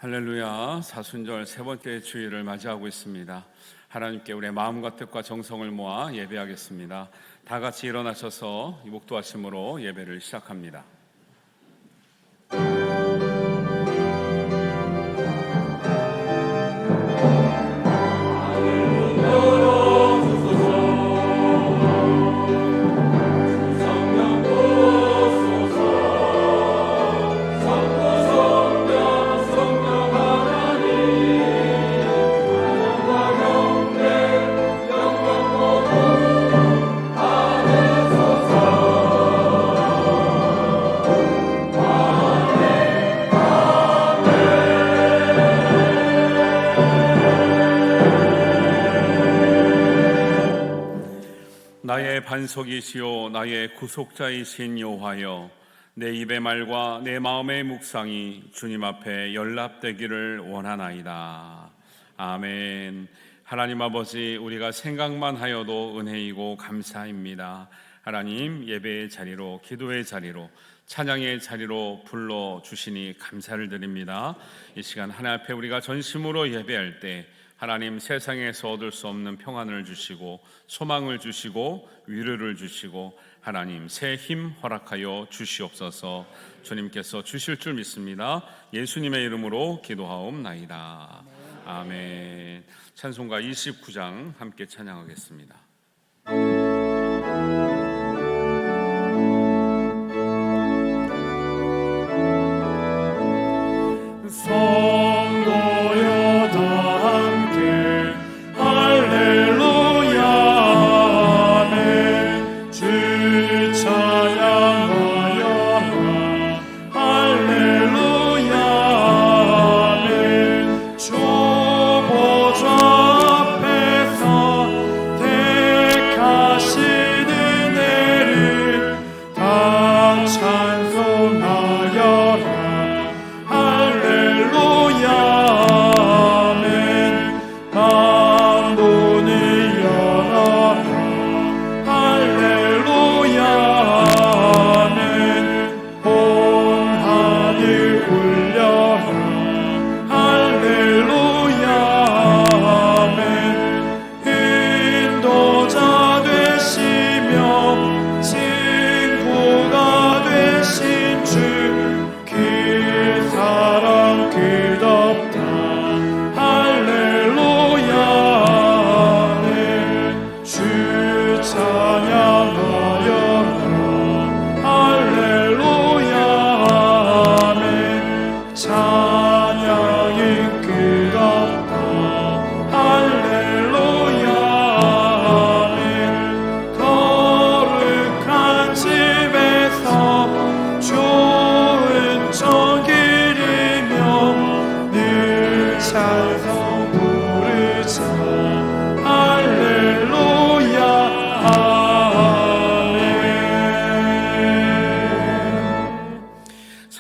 할렐루야. 사순절 세 번째 주일을 맞이하고 있습니다. 하나님께 우리의 마음과 뜻과 정성을 모아 예배하겠습니다. 다 같이 일어나셔서 목도하심으로 예배를 시작합니다. 나의 반석이시요 나의 구속자이신 여호와여, 내 입의 말과 내 마음의 묵상이 주님 앞에 연락되기를 원하나이다. 아멘. 하나님 아버지, 우리가 생각만 하여도 은혜이고 감사입니다. 하나님, 예배의 자리로, 기도의 자리로, 찬양의 자리로 불러주시니 감사를 드립니다. 이 시간 하나님 앞에 우리가 전심으로 예배할 때 하나님, 세상에서 얻을 수 없는 평안을 주시고 소망을 주시고 위로를 주시고 하나님, 새 힘 허락하여 주시옵소서. 주님께서 주실 줄 믿습니다. 예수님의 이름으로 기도하옵나이다. 아멘. 찬송가 29장 함께 찬양하겠습니다.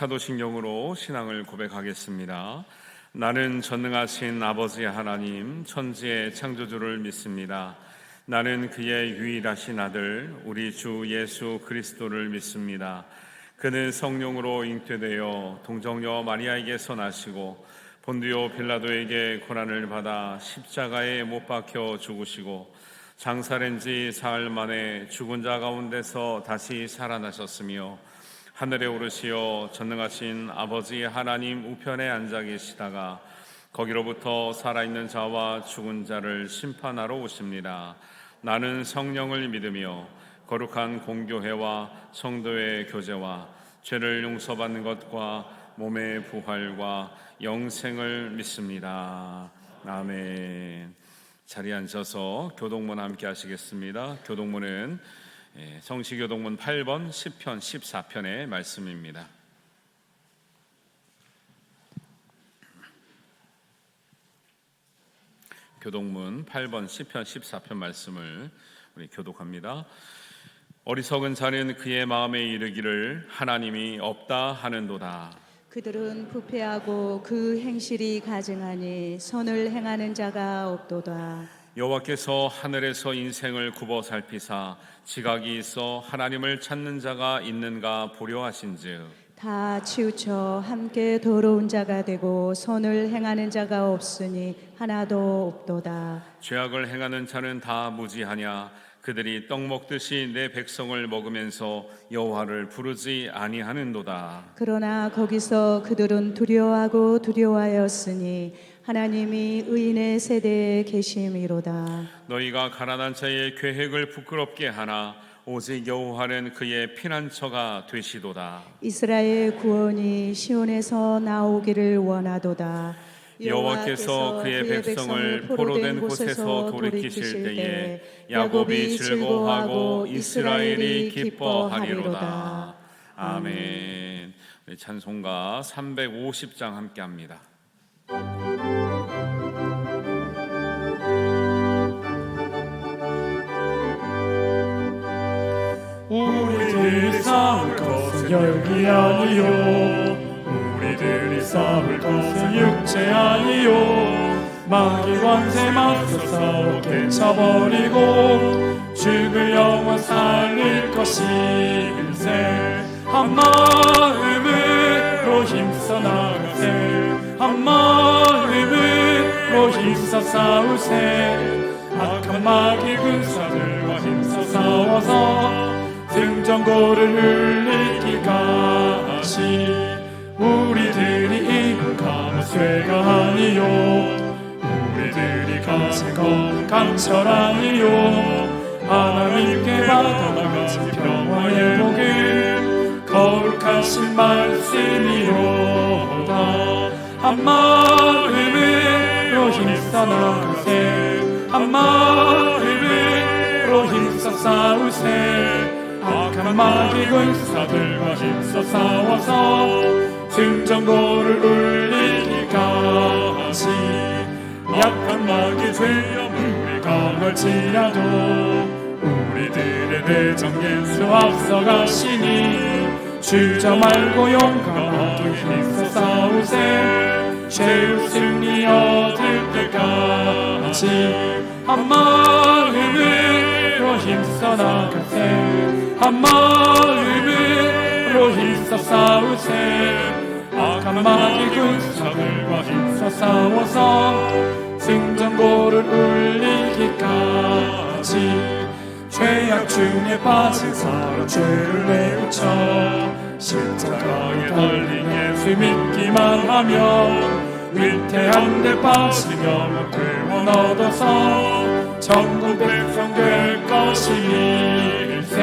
사도신경으로 신앙을 고백하겠습니다. 나는 전능하신 아버지 하나님, 천지의 창조주를 믿습니다. 나는 그의 유일하신 아들 우리 주 예수 그리스도를 믿습니다. 그는 성령으로 잉태되어 동정녀 마리아에게서 나시고 본디오 빌라도에게 고난을 받아 십자가에 못 박혀 죽으시고 장사된 지 사흘 만에 죽은 자 가운데서 다시 살아나셨으며 하늘에 오르시어 전능하신 아버지 하나님 우편에 앉아 계시다가 거기로부터 살아있는 자와 죽은 자를 심판하러 오십니다. 나는 성령을 믿으며 거룩한 공교회와 성도의 교제와 죄를 용서받는 것과 몸의 부활과 영생을 믿습니다. 아멘. 자리에 앉아서 교독문 함께 하시겠습니다. 교독문은 성시교독문 8번 10편 14편의 말씀입니다. 교독문 8번 10편 14편 말씀을 우리 교독합니다. 어리석은 자는 그의 마음에 이르기를 하나님이 없다 하는도다. 그들은 부패하고 그 행실이 가증하니 선을 행하는 자가 없도다. 여호와께서 하늘에서 인생을 굽어 살피사 지각이 있어 하나님을 찾는 자가 있는가 보려 하신즉 다 치우쳐 함께 더러운 자가 되고 선을 행하는 자가 없으니 하나도 없도다. 죄악을 행하는 자는 다 무지하냐? 그들이 떡 먹듯이 내 백성을 먹으면서 여호와를 부르지 아니하는도다. 그러나 거기서 그들은 두려워하고 두려워하였으니 하나님이 의인의 세대에 계심이로다. 너희가 가난한 자의 계획을 부끄럽게 하나 오직 여호와는 그의 피난처가 되시도다. 이스라엘 구원이 시온에서 나오기를 원하도다. 여호와께서 그의 백성을 포로된 곳에서 돌이키실 때에 야곱이 즐거워하고 이스라엘이 기뻐하리로다. 아멘. 우리 찬송가 350장 함께합니다. 우리들이 싸울 것은 혈기 아니요 우리들이 싸울 것은 육체 아니요 마귀 권세 맞서 싸워 깨쳐버리고 죽을 영혼 살릴 것일세 한 마음으로 힘써 나가세 한 마음으로 힘써 싸우세 악한 마귀 군사들과 힘써 싸워서 승전고를 울리기까지 우리들이 이룩하는 쇠가 아니요 우리들이 가진 건 강철 아니요 하나님께 받아가진 평화의 복을 거룩하신 말씀이로다 한 마음으로 힘써 나가세 한 마음으로 힘써 싸우세 악한 마귀 군사들과 힘써 싸워서 승전고를 울리기까지 약한 마귀 죄염을 강할지라도 우리들의 대적 예수 앞서가시니 주저 말고 용감하게 힘써 싸우세 죄의 승리 얻을 때까지 한 마음으로 힘써 나가세 한 마음으로 힘써 싸우세 악한 마귀 군사들과 힘써 싸워서 승전고를 울리기까지 죄악 중에 빠진 사람 죄를 내우쳐 십자가에 달린 예수 믿기만 하면 위태한 데 빠지며 구원 얻어서 천국 백성 될 것이일세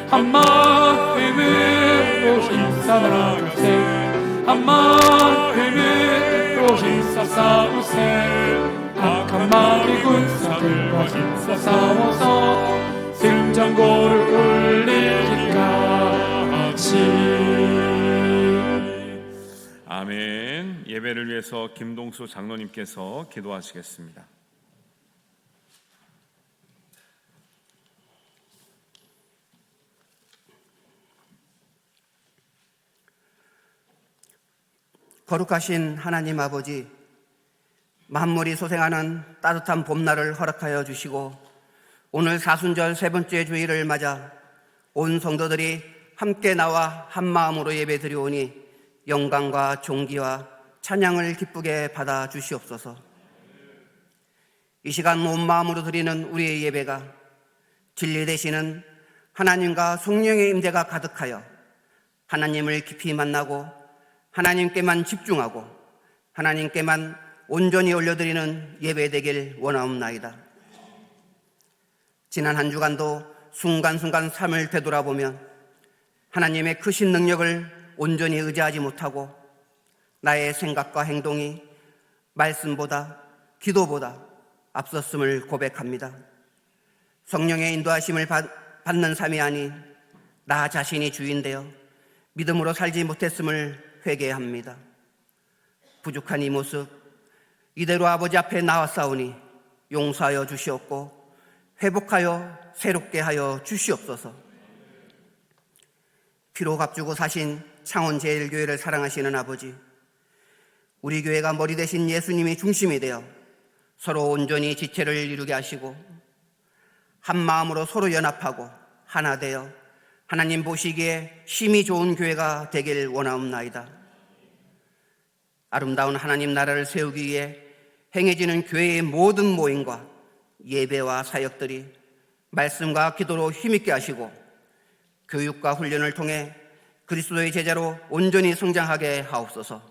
한 마음으로 힘써 나가세 한 마음으로 힘써 싸우세 악한 마귀 군사들과 힘써 싸워서 승전고를 울리기까지 아멘. 예배를 위해서 김동수 장로님께서 기도하시겠습니다. 거룩하신 하나님 아버지, 만물이 소생하는 따뜻한 봄날을 허락하여 주시고 오늘 사순절 세 번째 주일을 맞아 온 성도들이 함께 나와 한 마음으로 예배 드리오니 영광과 존귀와 찬양을 기쁘게 받아 주시옵소서. 이 시간 온 마음으로 드리는 우리의 예배가 진리 되시는 하나님과 성령의 임재가 가득하여 하나님을 깊이 만나고 하나님께만 집중하고 하나님께만 온전히 올려드리는 예배 되길 원하옵나이다. 지난 한 주간도 순간순간 삶을 되돌아보면 하나님의 크신 능력을 온전히 의지하지 못하고 나의 생각과 행동이 말씀보다 기도보다 앞섰음을 고백합니다. 성령의 인도하심을 받는 삶이 아닌 나 자신이 주인되어 믿음으로 살지 못했음을 회개합니다. 부족한 이 모습 이대로 아버지 앞에 나왔사오니 용서하여 주시옵고 회복하여 새롭게 하여 주시옵소서. 피로 값주고 사신 창원제일교회를 사랑하시는 아버지, 우리 교회가 머리 대신 예수님이 중심이 되어 서로 온전히 지체를 이루게 하시고 한 마음으로 서로 연합하고 하나 되어 하나님 보시기에 힘이 좋은 교회가 되길 원하옵나이다. 아름다운 하나님 나라를 세우기 위해 행해지는 교회의 모든 모임과 예배와 사역들이 말씀과 기도로 힘있게 하시고 교육과 훈련을 통해 그리스도의 제자로 온전히 성장하게 하옵소서.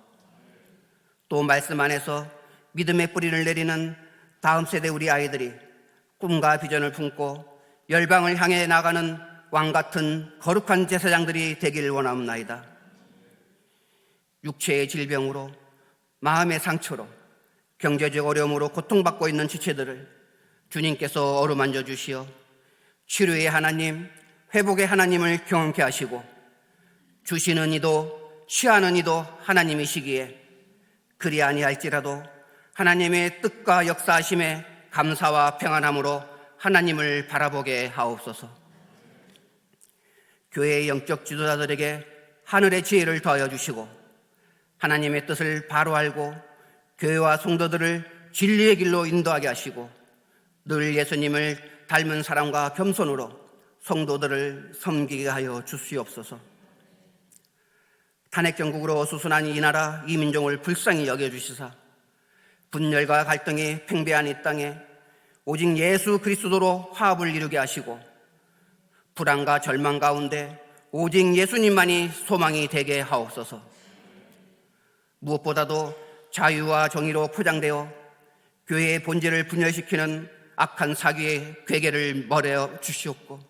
또 말씀 안에서 믿음의 뿌리를 내리는 다음 세대 우리 아이들이 꿈과 비전을 품고 열방을 향해 나가는 왕같은 거룩한 제사장들이 되길 원하옵나이다. 육체의 질병으로, 마음의 상처로, 경제적 어려움으로 고통받고 있는 지체들을 주님께서 어루만져 주시어 치료의 하나님, 회복의 하나님을 경험케 하시고 주시는 이도 취하는 이도 하나님이시기에 그리 아니할지라도 하나님의 뜻과 역사하심에 감사와 평안함으로 하나님을 바라보게 하옵소서. 교회의 영적 지도자들에게 하늘의 지혜를 더하여 주시고 하나님의 뜻을 바로 알고 교회와 성도들을 진리의 길로 인도하게 하시고 늘 예수님을 닮은 사랑과 겸손으로 성도들을 섬기게 하여 주시옵소서. 탄핵정국으로 수순한 이 나라 이 민족을 불쌍히 여겨주시사 분열과 갈등이 팽배한 이 땅에 오직 예수 그리스도로 화합을 이루게 하시고 불안과 절망 가운데 오직 예수님만이 소망이 되게 하옵소서. 무엇보다도 자유와 정의로 포장되어 교회의 본질을 분열시키는 악한 사기의 괴계를 멀어 주시옵고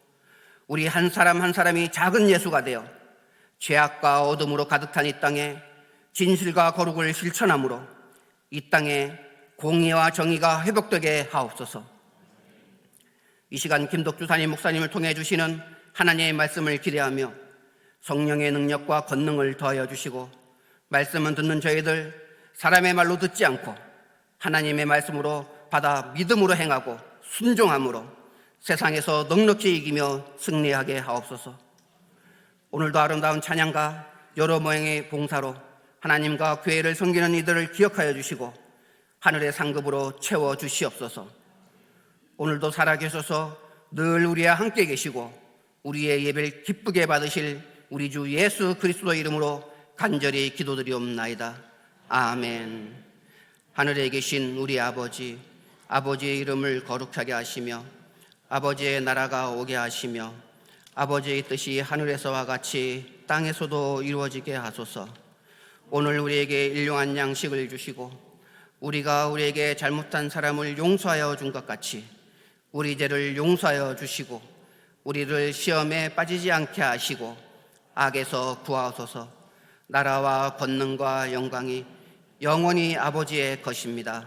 우리 한 사람 한 사람이 작은 예수가 되어 죄악과 어둠으로 가득 찬 이 땅에 진실과 거룩을 실천함으로 이 땅에 공의와 정의가 회복되게 하옵소서. 이 시간 김덕주 담임 목사님을 통해 주시는 하나님의 말씀을 기대하며 성령의 능력과 권능을 더하여 주시고 말씀은 듣는 저희들 사람의 말로 듣지 않고 하나님의 말씀으로 받아 믿음으로 행하고 순종함으로 세상에서 넉넉히 이기며 승리하게 하옵소서. 오늘도 아름다운 찬양과 여러 모양의 봉사로 하나님과 교회를 섬기는 이들을 기억하여 주시고 하늘의 상급으로 채워 주시옵소서. 오늘도 살아계셔서 늘 우리와 함께 계시고 우리의 예배를 기쁘게 받으실 우리 주 예수 그리스도 이름으로 간절히 기도드리옵나이다. 아멘. 하늘에 계신 우리 아버지, 아버지의 이름을 거룩하게 하시며 아버지의 나라가 오게 하시며 아버지의 뜻이 하늘에서와 같이 땅에서도 이루어지게 하소서. 오늘 우리에게 일용할 양식을 주시고 우리가 우리에게 잘못한 사람을 용서하여 준 것 같이 우리 죄를 용서하여 주시고 우리를 시험에 빠지지 않게 하시고 악에서 구하소서. 나라와 권능과 영광이 영원히 아버지의 것입니다.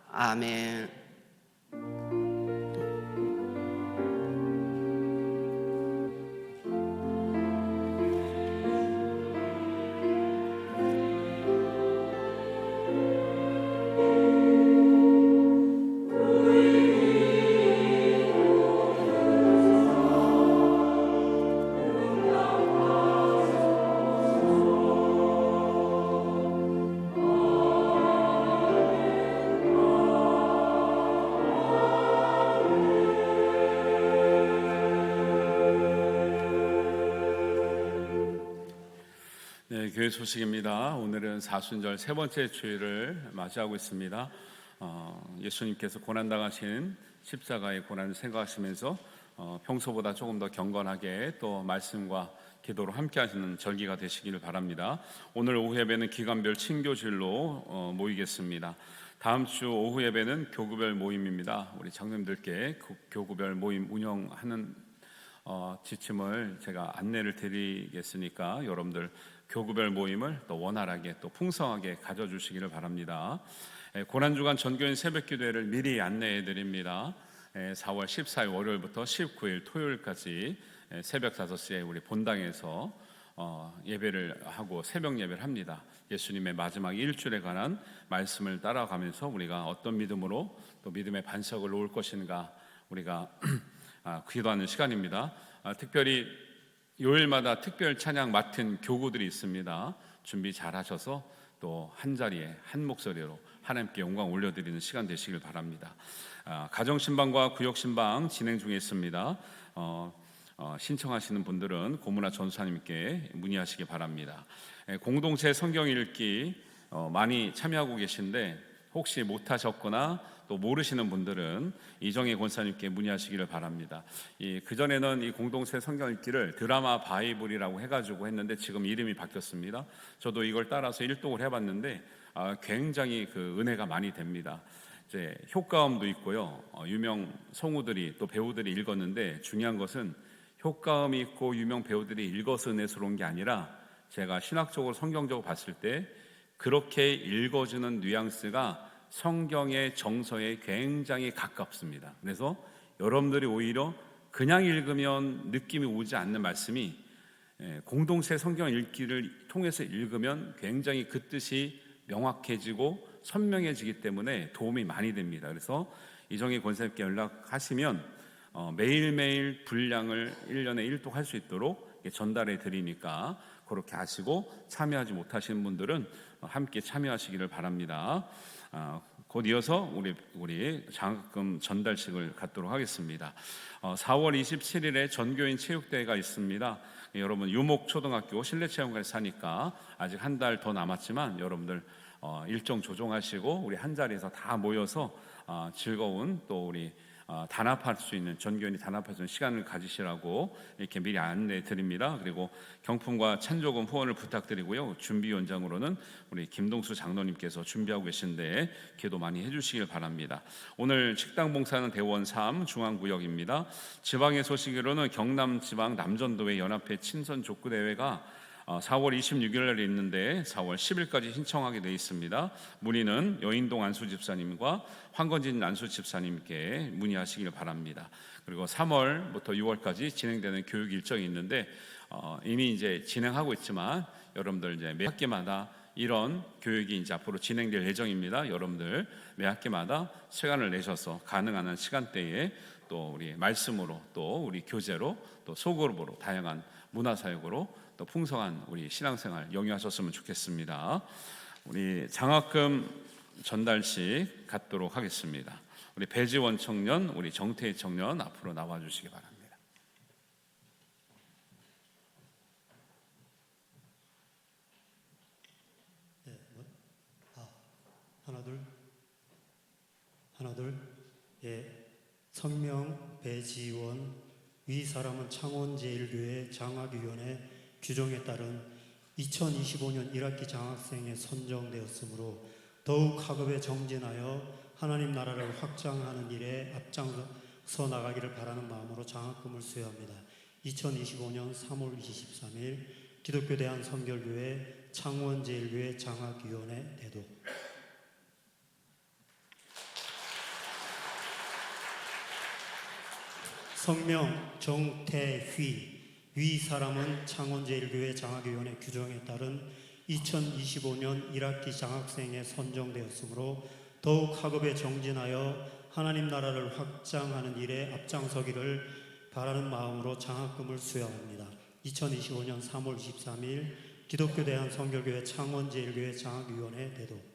아멘. 네, 교회 소식입니다. 오늘은 사순절 세 번째 주일을 맞이하고 있습니다. 예수님께서 고난당하신 십자가의 고난을 생각하시면서 평소보다 조금 더 경건하게 또 말씀과 기도로 함께 하시는 절기가 되시기를 바랍니다. 오늘 오후 예배는 기간별 친교주일로 모이겠습니다. 다음 주 오후 예배는 교구별 모임입니다. 우리 장로님들께 교구별 모임 운영하는 지침을 제가 안내를 드리겠으니까 여러분들 교구별 모임을 또 원활하게 또 풍성하게 가져주시기를 바랍니다. 고난주간 전교인 새벽기도회를 미리 안내해 드립니다. 4월 14일 월요일부터 19일 토요일까지 새벽 5시에 우리 본당에서 예배를 하고 새벽 예배를 합니다. 예수님의 마지막 일주일에 관한 말씀을 따라가면서 우리가 어떤 믿음으로 또 믿음의 반석을 놓을 것인가 우리가 기도하는 시간입니다. 특별히 요일마다 특별 찬양 맡은 교구들이 있습니다. 준비 잘 하셔서 또 한 자리에 한 목소리로 하나님께 영광 올려드리는 시간 되시길 바랍니다. 가정신방과 구역신방 진행 중에 있습니다. 신청하시는 분들은 고문화 전사님께 문의하시기 바랍니다. 공동체 성경 읽기 많이 참여하고 계신데 혹시 못하셨거나 또 모르시는 분들은 이정혜 권사님께 문의하시기를 바랍니다. 그전에는 이 공동체 성경 읽기를 드라마 바이블이라고 해가지고 했는데 지금 이름이 바뀌었습니다. 저도 이걸 따라서 일독을 해봤는데 굉장히 그 은혜가 많이 됩니다. 이제 효과음도 있고요. 유명 성우들이 또 배우들이 읽었는데 중요한 것은 효과음이 있고 유명 배우들이 읽어서 은혜스러운 게 아니라 제가 신학적으로 성경적으로 봤을 때 그렇게 읽어주는 뉘앙스가 성경의 정서에 굉장히 가깝습니다. 그래서 여러분들이 오히려 그냥 읽으면 느낌이 오지 않는 말씀이 공동체 성경 읽기를 통해서 읽으면 굉장히 그 뜻이 명확해지고 선명해지기 때문에 도움이 많이 됩니다. 그래서 이정희 권사님께 연락하시면 매일매일 분량을 1년에 1독 할 수 있도록 전달해 드리니까 그렇게 하시고 참여하지 못하시는 분들은 함께 참여하시기를 바랍니다. 곧 이어서 우리 장학금 전달식을 갖도록 하겠습니다. 4월 27일에 전교인 체육대회가 있습니다. 여러분 유목초등학교 실내체험관에서 하니까 아직 한 달 더 남았지만 여러분들 일정 조정하시고 우리 한 자리에서 다 모여서 즐거운 또 우리 단합할 수 있는 전교인이 단합할 수 있는 시간을 가지시라고 이렇게 미리 안내해 드립니다. 그리고 경품과 찬조금 후원을 부탁드리고요. 준비위원장으로는 우리 김동수 장로님께서 준비하고 계신데 기도 많이 해주시길 바랍니다. 오늘 식당 봉사는 대원 3 중앙구역입니다. 지방의 소식으로는 경남지방 남전도회 연합회 친선 족구 대회가 4월 26일 날 있는데 4월 10일까지 신청하게 되어 있습니다. 문의는 여인동 안수집사님과 황건진 안수집사님께 문의하시길 바랍니다. 그리고 3월부터 6월까지 진행되는 교육 일정이 있는데 이미 이제 진행하고 있지만 여러분들 이제 매 학기마다 이런 교육이 이제 앞으로 진행될 예정입니다. 여러분들 매 학기마다 시간을 내셔서 가능한 한 시간대에 또 우리 말씀으로 또 우리 교재로 또 소그룹으로 다양한 문화사역으로 또 풍성한 우리 신앙생활 영위하셨으면 좋겠습니다. 우리 장학금 전달식 갖도록 하겠습니다. 우리 배지원 청년, 우리 정태희 청년 앞으로 나와주시기 바랍니다. 네, 하나 둘. 예, 성명 배지원, 위 사람은 창원제일교회 장학위원회 규정에 따른 2025년 1학기 장학생에 선정되었으므로 더욱 학업에 정진하여 하나님 나라를 확장하는 일에 앞장서 나가기를 바라는 마음으로 장학금을 수여합니다. 2025년 3월 23일 기독교 대한성결교회 창원제일교회 장학위원회 대도. 성명 정태휘, 위 사람은 창원제일교회 장학위원회 규정에 따른 2025년 1학기 장학생에 선정되었으므로 더욱 학업에 정진하여 하나님 나라를 확장하는 일에 앞장서기를 바라는 마음으로 장학금을 수여합니다. 2025년 3월 23일 기독교 대한성결교회 창원제일교회 장학위원회 대도.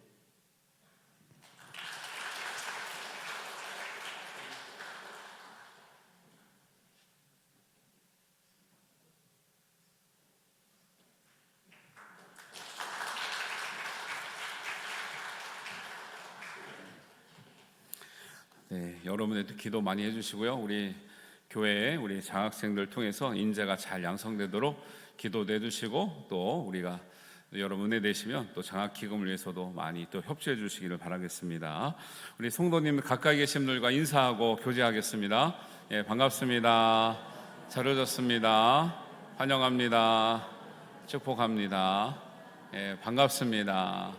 네, 여러분들도 기도 많이 해주시고요. 우리 교회에 우리 장학생들 통해서 인재가 잘 양성되도록 기도 내주시고 또 우리가 여러분 은혜 되시면 또 장학기금을 위해서도 많이 또 협조해 주시기를 바라겠습니다. 우리 성도님 가까이 계신 분들과 인사하고 교제하겠습니다. 예, 반갑습니다. 잘 오셨습니다. 환영합니다. 축복합니다. 예, 반갑습니다.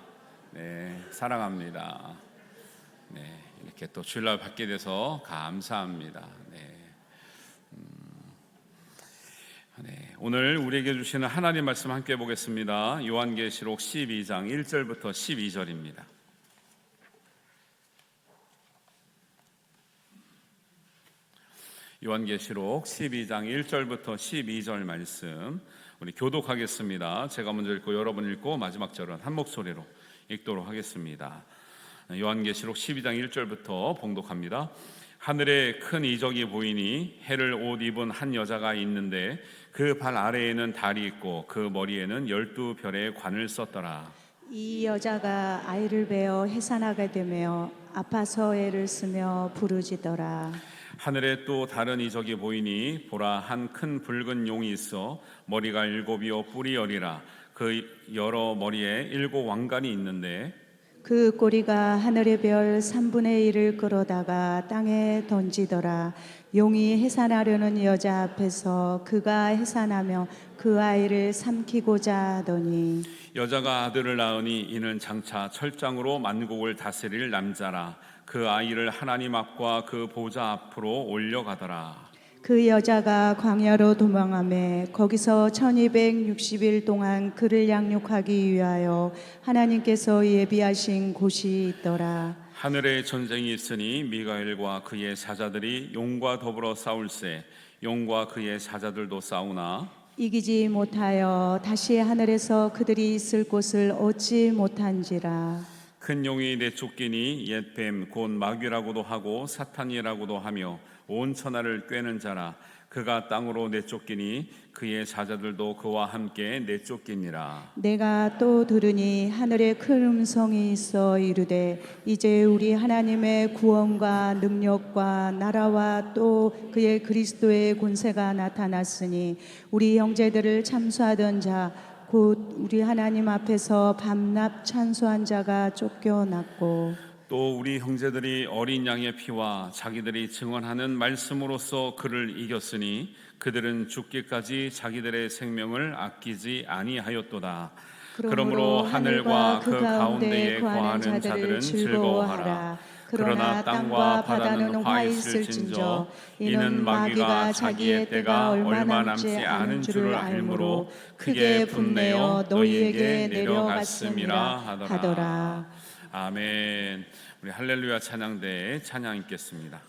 네, 사랑합니다. 네, 이렇게 또 주일날 받게 돼서 감사합니다. 네, 오늘 우리에게 주시는 하나님 말씀 함께 보겠습니다. 요한계시록 12장 1절부터 12절입니다. 요한계시록 12장 1절부터 12절 말씀 우리 교독하겠습니다. 제가 먼저 읽고 여러분 읽고 마지막 절은 한 목소리로 읽도록 하겠습니다. 요한계시록 12장 1절부터 봉독합니다. 하늘에 큰 이적이 보이니 해를 옷 입은 한 여자가 있는데 그 발 아래에는 달이 있고 그 머리에는 12별의 관을 썼더라. 이 여자가 아이를 베어 해산하게 되며 아파서 애를 쓰며 부르짖더라. 하늘에 또 다른 이적이 보이니 보라, 한 큰 붉은 용이 있어 머리가 7이요 뿔이 10이라. 그 여러 머리에 7 왕관이 있는데 그 꼬리가 하늘의 별 3분의 1을 끌어다가 땅에 던지더라. 용이 해산하려는 여자 앞에서 그가 해산하며 그 아이를 삼키고자 하더니 여자가 아들을 낳으니 이는 장차 철장으로 만국을 다스릴 남자라. 그 아이를 하나님 앞과 그 보좌 앞으로 올려가더라. 그 여자가 광야로 도망하며 거기서 1260일 동안 그를 양육하기 위하여 하나님께서 예비하신 곳이 있더라. 하늘에 전쟁이 있으니 미가엘과 그의 사자들이 용과 더불어 싸울세. 용과 그의 사자들도 싸우나 이기지 못하여 다시 하늘에서 그들이 있을 곳을 얻지 못한지라. 큰 용이 내쫓기니 옛뱀 곧 마귀라고도 하고 사탄이라고도 하며 온 천하를 꿰는 자라. 그가 땅으로 내쫓기니 그의 사자들도 그와 함께 내쫓기니라. 내가 또 들으니 하늘에 큰 음성이 있어 이르되 이제 우리 하나님의 구원과 능력과 나라와 또 그의 그리스도의 권세가 나타났으니 우리 형제들을 참수하던 자 곧 우리 하나님 앞에서 밤낮 찬수한 자가 쫓겨났고 또 우리 형제들이 어린 양의 피와 자기들이 증언하는 말씀으로써 그를 이겼으니 그들은 죽기까지 자기들의 생명을 아끼지 아니하였도다. 그러므로 하늘과 그 가운데에 거하는 자들은 즐거워하라. 그러나 땅과 바다는 화 있을진저 이는 마귀가 자기의 때가 얼마 남지 않은 줄을 알므로 크게 분내어 너희에게 내려갔음이라 하더라. 아멘. 우리 할렐루야 찬양대에 찬양 읽겠습니다.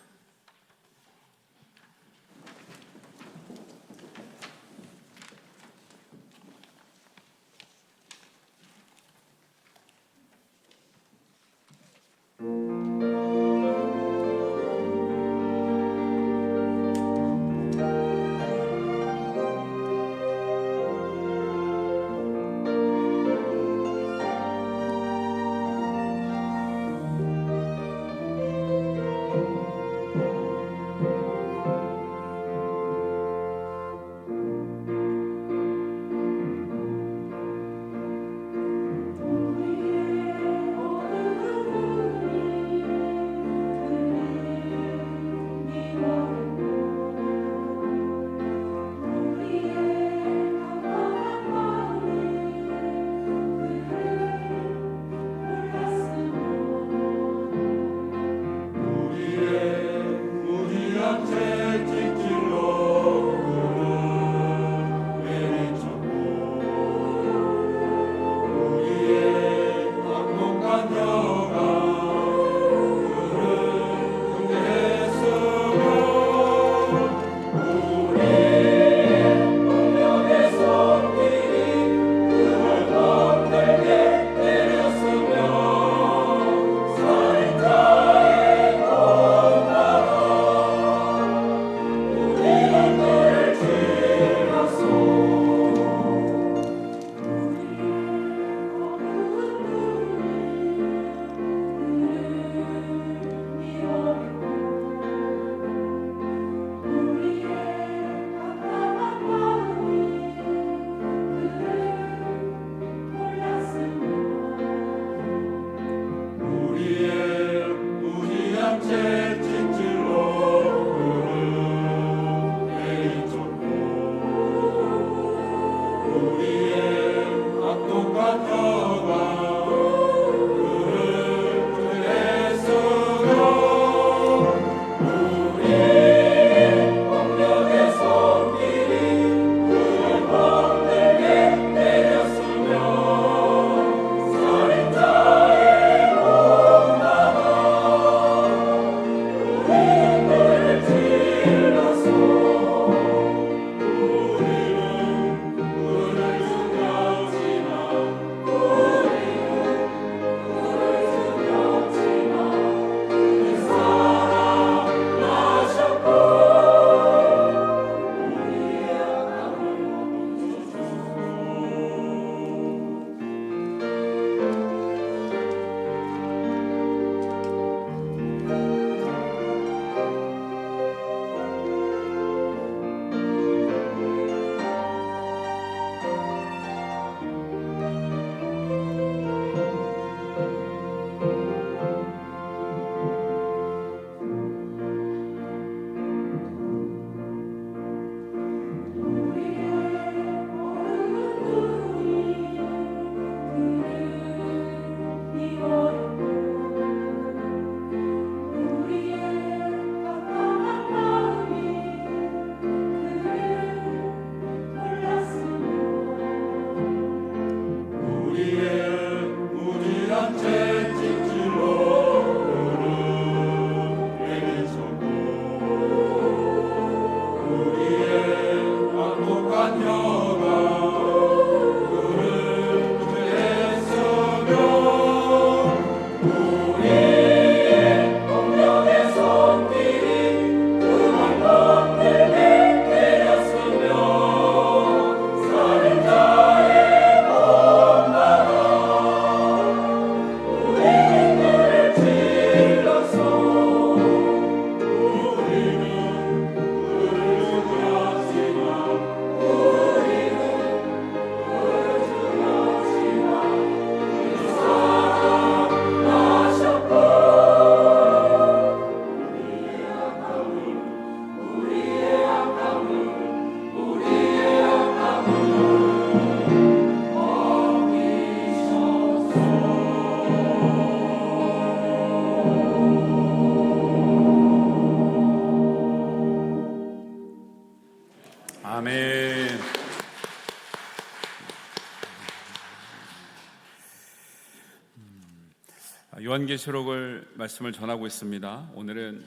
요한계시록을 말씀을 전하고 있습니다. 오늘은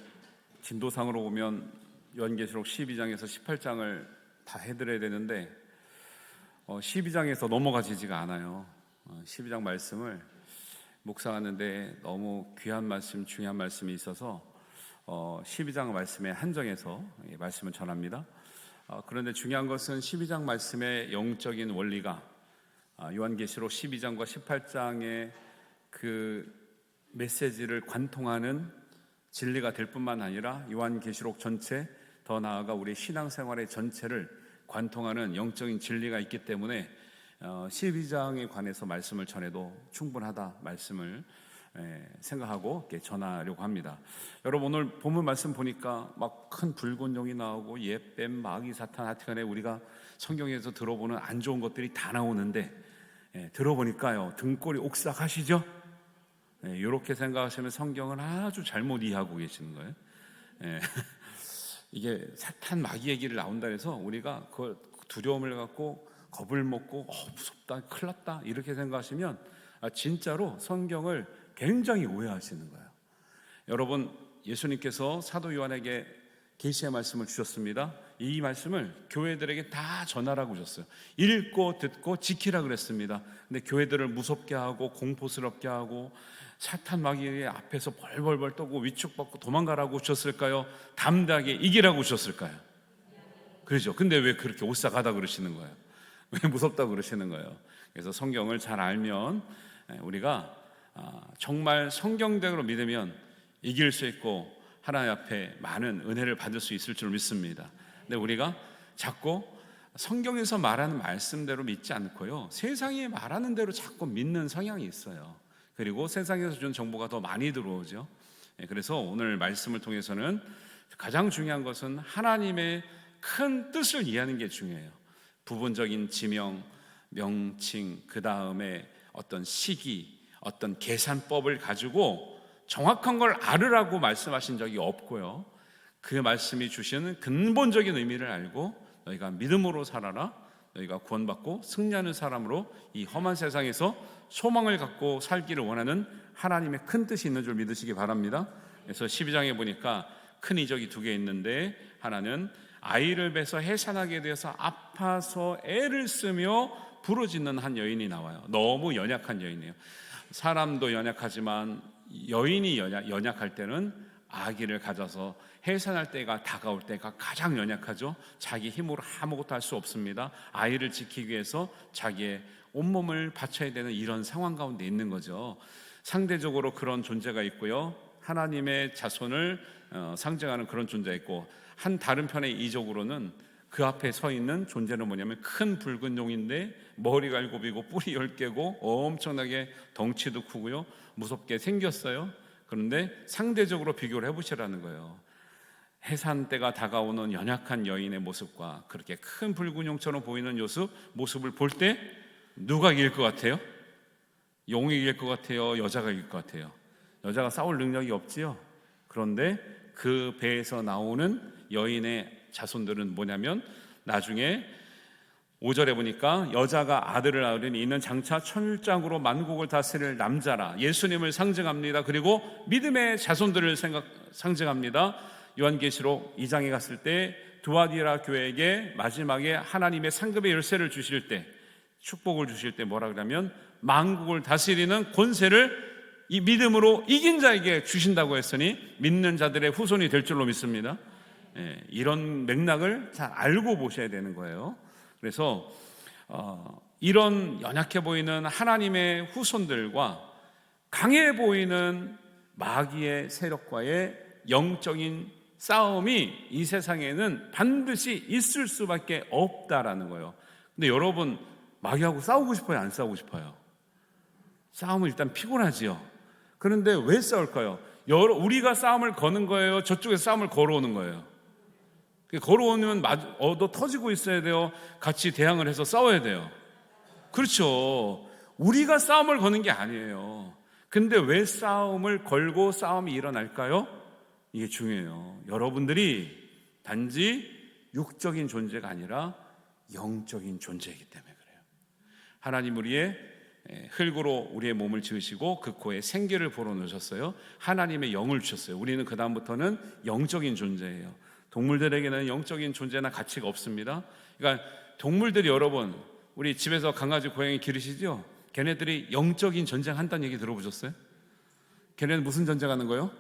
진도상으로 보면 요한계시록 12장에서 18장을 다 해드려야 되는데 12장에서 넘어가지지가 않아요. 12장 말씀을 묵상하는데 너무 귀한 말씀, 중요한 말씀이 있어서 12장 말씀에 한정해서 말씀을 전합니다. 그런데 중요한 것은 12장 말씀의 영적인 원리가 요한계시록 12장과 18장의 그 메시지를 관통하는 진리가 될 뿐만 아니라 요한계시록 전체, 더 나아가 우리 신앙생활의 전체를 관통하는 영적인 진리가 있기 때문에 12장에 관해서 말씀을 전해도 충분하다 말씀을 생각하고 이렇게 전하려고 합니다. 여러분, 오늘 본문 말씀 보니까 막 큰 붉은 용이 나오고 예뱀, 마귀, 사탄, 하여튼간에 우리가 성경에서 들어보는 안 좋은 것들이 다 나오는데 들어보니까요 등골이 옥삭하시죠? 이렇게 생각하시면 성경을 아주 잘못 이해하고 계시는 거예요. 이게 사탄, 마귀 얘기를 나온다 해서 우리가 그 두려움을 갖고 겁을 먹고 무섭다, 큰일 났다 이렇게 생각하시면 진짜로 성경을 굉장히 오해하시는 거예요. 여러분, 예수님께서 사도 요한에게 계시의 말씀을 주셨습니다. 이 말씀을 교회들에게 다 전하라고 하셨어요. 읽고 듣고 지키라 그랬습니다. 근데 교회들을 무섭게 하고 공포스럽게 하고 사탄 마귀의 앞에서 벌벌벌 떠고 위축받고 도망가라고 주셨을까요? 담대하게 이기라고 주셨을까요? 그렇죠. 근데 왜 그렇게 오싹하다 그러시는 거예요? 왜 무섭다 그러시는 거예요? 그래서 성경을 잘 알면 우리가 정말 성경대로 믿으면 이길 수 있고 하나님 앞에 많은 은혜를 받을 수 있을 줄 믿습니다. 근데 우리가 자꾸 성경에서 말하는 말씀대로 믿지 않고요, 세상이 말하는 대로 자꾸 믿는 성향이 있어요. 그리고 세상에서 준 정보가 더 많이 들어오죠. 그래서 오늘 말씀을 통해서는 가장 중요한 것은 하나님의 큰 뜻을 이해하는 게 중요해요. 부분적인 지명, 명칭, 그 다음에 어떤 시기, 어떤 계산법을 가지고 정확한 걸 알으라고 말씀하신 적이 없고요, 그 말씀이 주시는 근본적인 의미를 알고 너희가 믿음으로 살아라, 너희가 구원받고 승리하는 사람으로 이 험한 세상에서 소망을 갖고 살기를 원하는 하나님의 큰 뜻이 있는 줄 믿으시기 바랍니다. 그래서 12장에 보니까 큰 이적이 두 개 있는데, 하나는 아이를 뵈서 해산하게 되어서 아파서 애를 쓰며 부르짖는 한 여인이 나와요. 너무 연약한 여인이에요. 사람도 연약하지만 여인이 연약할 때는 아기를 가져서 해산할 때가 다가올 때가 가장 연약하죠. 자기 힘으로 아무것도 할 수 없습니다. 아이를 지키기 위해서 자기의 온몸을 바쳐야 되는 이런 상황 가운데 있는 거죠. 상대적으로 그런 존재가 있고요, 하나님의 자손을 상징하는 그런 존재가 있고, 한 다른 편의 이적으로는 그 앞에 서 있는 존재는 뭐냐면 큰 붉은 용인데 머리가 7이고 뿔이 10개고 엄청나게 덩치도 크고요, 무섭게 생겼어요. 그런데 상대적으로 비교를 해보시라는 거예요. 해산 때가 다가오는 연약한 여인의 모습과 그렇게 큰 붉은 용처럼 보이는 모습을 볼 때 누가 이길 것 같아요? 용이 이길 것 같아요? 여자가 이길 것 같아요? 여자가 싸울 능력이 없지요. 그런데 그 배에서 나오는 여인의 자손들은 뭐냐면, 나중에 5절에 보니까 여자가 아들을 낳으려니 이는 장차 천일장으로 만국을 다스릴 남자라, 예수님을 상징합니다. 그리고 믿음의 자손들을 상징합니다. 요한계시록 2장에 갔을 때 두아디라 교회에게 마지막에 하나님의 상급의 열쇠를 주실 때, 축복을 주실 때 뭐라 그러냐면 만국을 다스리는 권세를 이 믿음으로 이긴 자에게 주신다고 했으니 믿는 자들의 후손이 될 줄로 믿습니다. 이런 맥락을 잘 알고 보셔야 되는 거예요. 그래서 이런 연약해 보이는 하나님의 후손들과 강해 보이는 마귀의 세력과의 영적인 싸움이 이 세상에는 반드시 있을 수밖에 없다라는 거예요. 근데 여러분, 마귀하고 싸우고 싶어요? 안 싸우고 싶어요? 싸움은 일단 피곤하지요. 그런데 왜 싸울까요? 우리가 싸움을 거는 거예요? 저쪽에서 싸움을 걸어오는 거예요? 걸어오면 얻어 터지고 있어야 돼요? 같이 대항을 해서 싸워야 돼요? 그렇죠. 우리가 싸움을 거는 게 아니에요. 근데 왜 싸움을 걸고 싸움이 일어날까요? 이게 중요해요. 여러분들이 단지 육적인 존재가 아니라 영적인 존재이기 때문에 그래요. 하나님 우리의 흙으로 우리의 몸을 지으시고 그 코에 생기를 불어넣으셨어요. 하나님의 영을 주셨어요. 우리는 그 다음부터는 영적인 존재예요. 동물들에게는 영적인 존재나 가치가 없습니다. 그러니까 동물들이, 여러분 우리 집에서 강아지 고양이 기르시죠? 걔네들이 영적인 전쟁한다는 얘기 들어보셨어요? 걔네는 무슨 전쟁하는 거예요?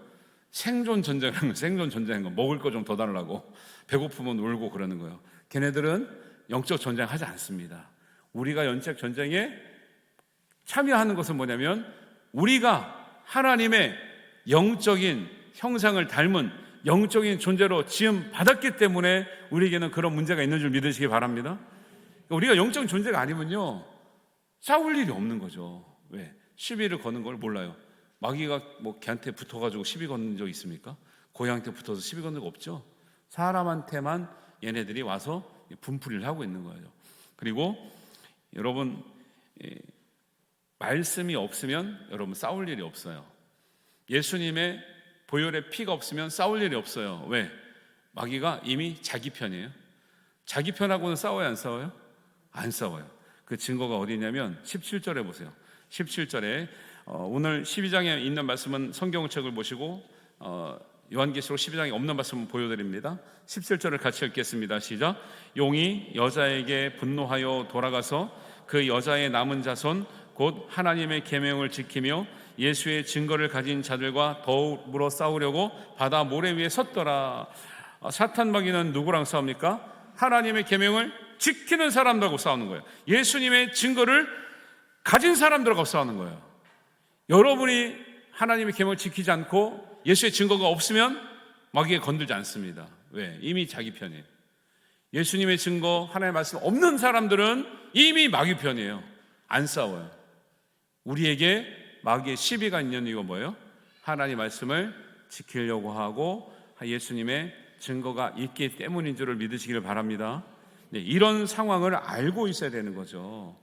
생존 전쟁하는 거예요. 생존 전쟁하는 거. 먹을 거 좀 더 달라고, 배고프면 울고 그러는 거예요. 걔네들은 영적 전쟁하지 않습니다. 우리가 영적 전쟁에 참여하는 것은 뭐냐면 우리가 하나님의 영적인 형상을 닮은 영적인 존재로 지음 받았기 때문에 우리에게는 그런 문제가 있는 줄 믿으시기 바랍니다. 우리가 영적인 존재가 아니면요 싸울 일이 없는 거죠. 왜? 시비를 거는 걸 몰라요. 마귀가 뭐 걔한테 붙어가지고 시비 거는 적 있습니까? 고양이한테 붙어서 시비 거는 적 없죠. 사람한테만 얘네들이 와서 분풀이를 하고 있는 거예요. 그리고 여러분, 말씀이 없으면 여러분 싸울 일이 없어요. 예수님의 보혈의 피가 없으면 싸울 일이 없어요. 왜? 마귀가 이미 자기 편이에요. 자기 편하고는 싸워요, 안 싸워요? 안 싸워요. 그 증거가 어디냐면 17절에 보세요. 17절에 오늘 12장에 있는 말씀은 성경책을 보시고 요한계시록 12장에 없는 말씀을 보여드립니다. 17절을 같이 읽겠습니다. 시작. 용이 여자에게 분노하여 돌아가서 그 여자의 남은 자손 곧 하나님의 계명을 지키며 예수의 증거를 가진 자들과 더불어 싸우려고 바다 모래 위에 섰더라. 사탄 마귀는 누구랑 싸웁니까? 하나님의 계명을 지키는 사람들하고 싸우는 거예요. 예수님의 증거를 가진 사람들하고 싸우는 거예요. 여러분이 하나님의 계명을 지키지 않고 예수의 증거가 없으면 마귀에 건들지 않습니다. 왜? 이미 자기 편이에요. 예수님의 증거, 하나님의 말씀 없는 사람들은 이미 마귀 편이에요. 안 싸워요. 우리에게 마귀의 시비가 있는 이유가 뭐예요? 하나님 말씀을 지키려고 하고 예수님의 증거가 있기 때문인 줄을 믿으시기를 바랍니다. 네, 이런 상황을 알고 있어야 되는 거죠.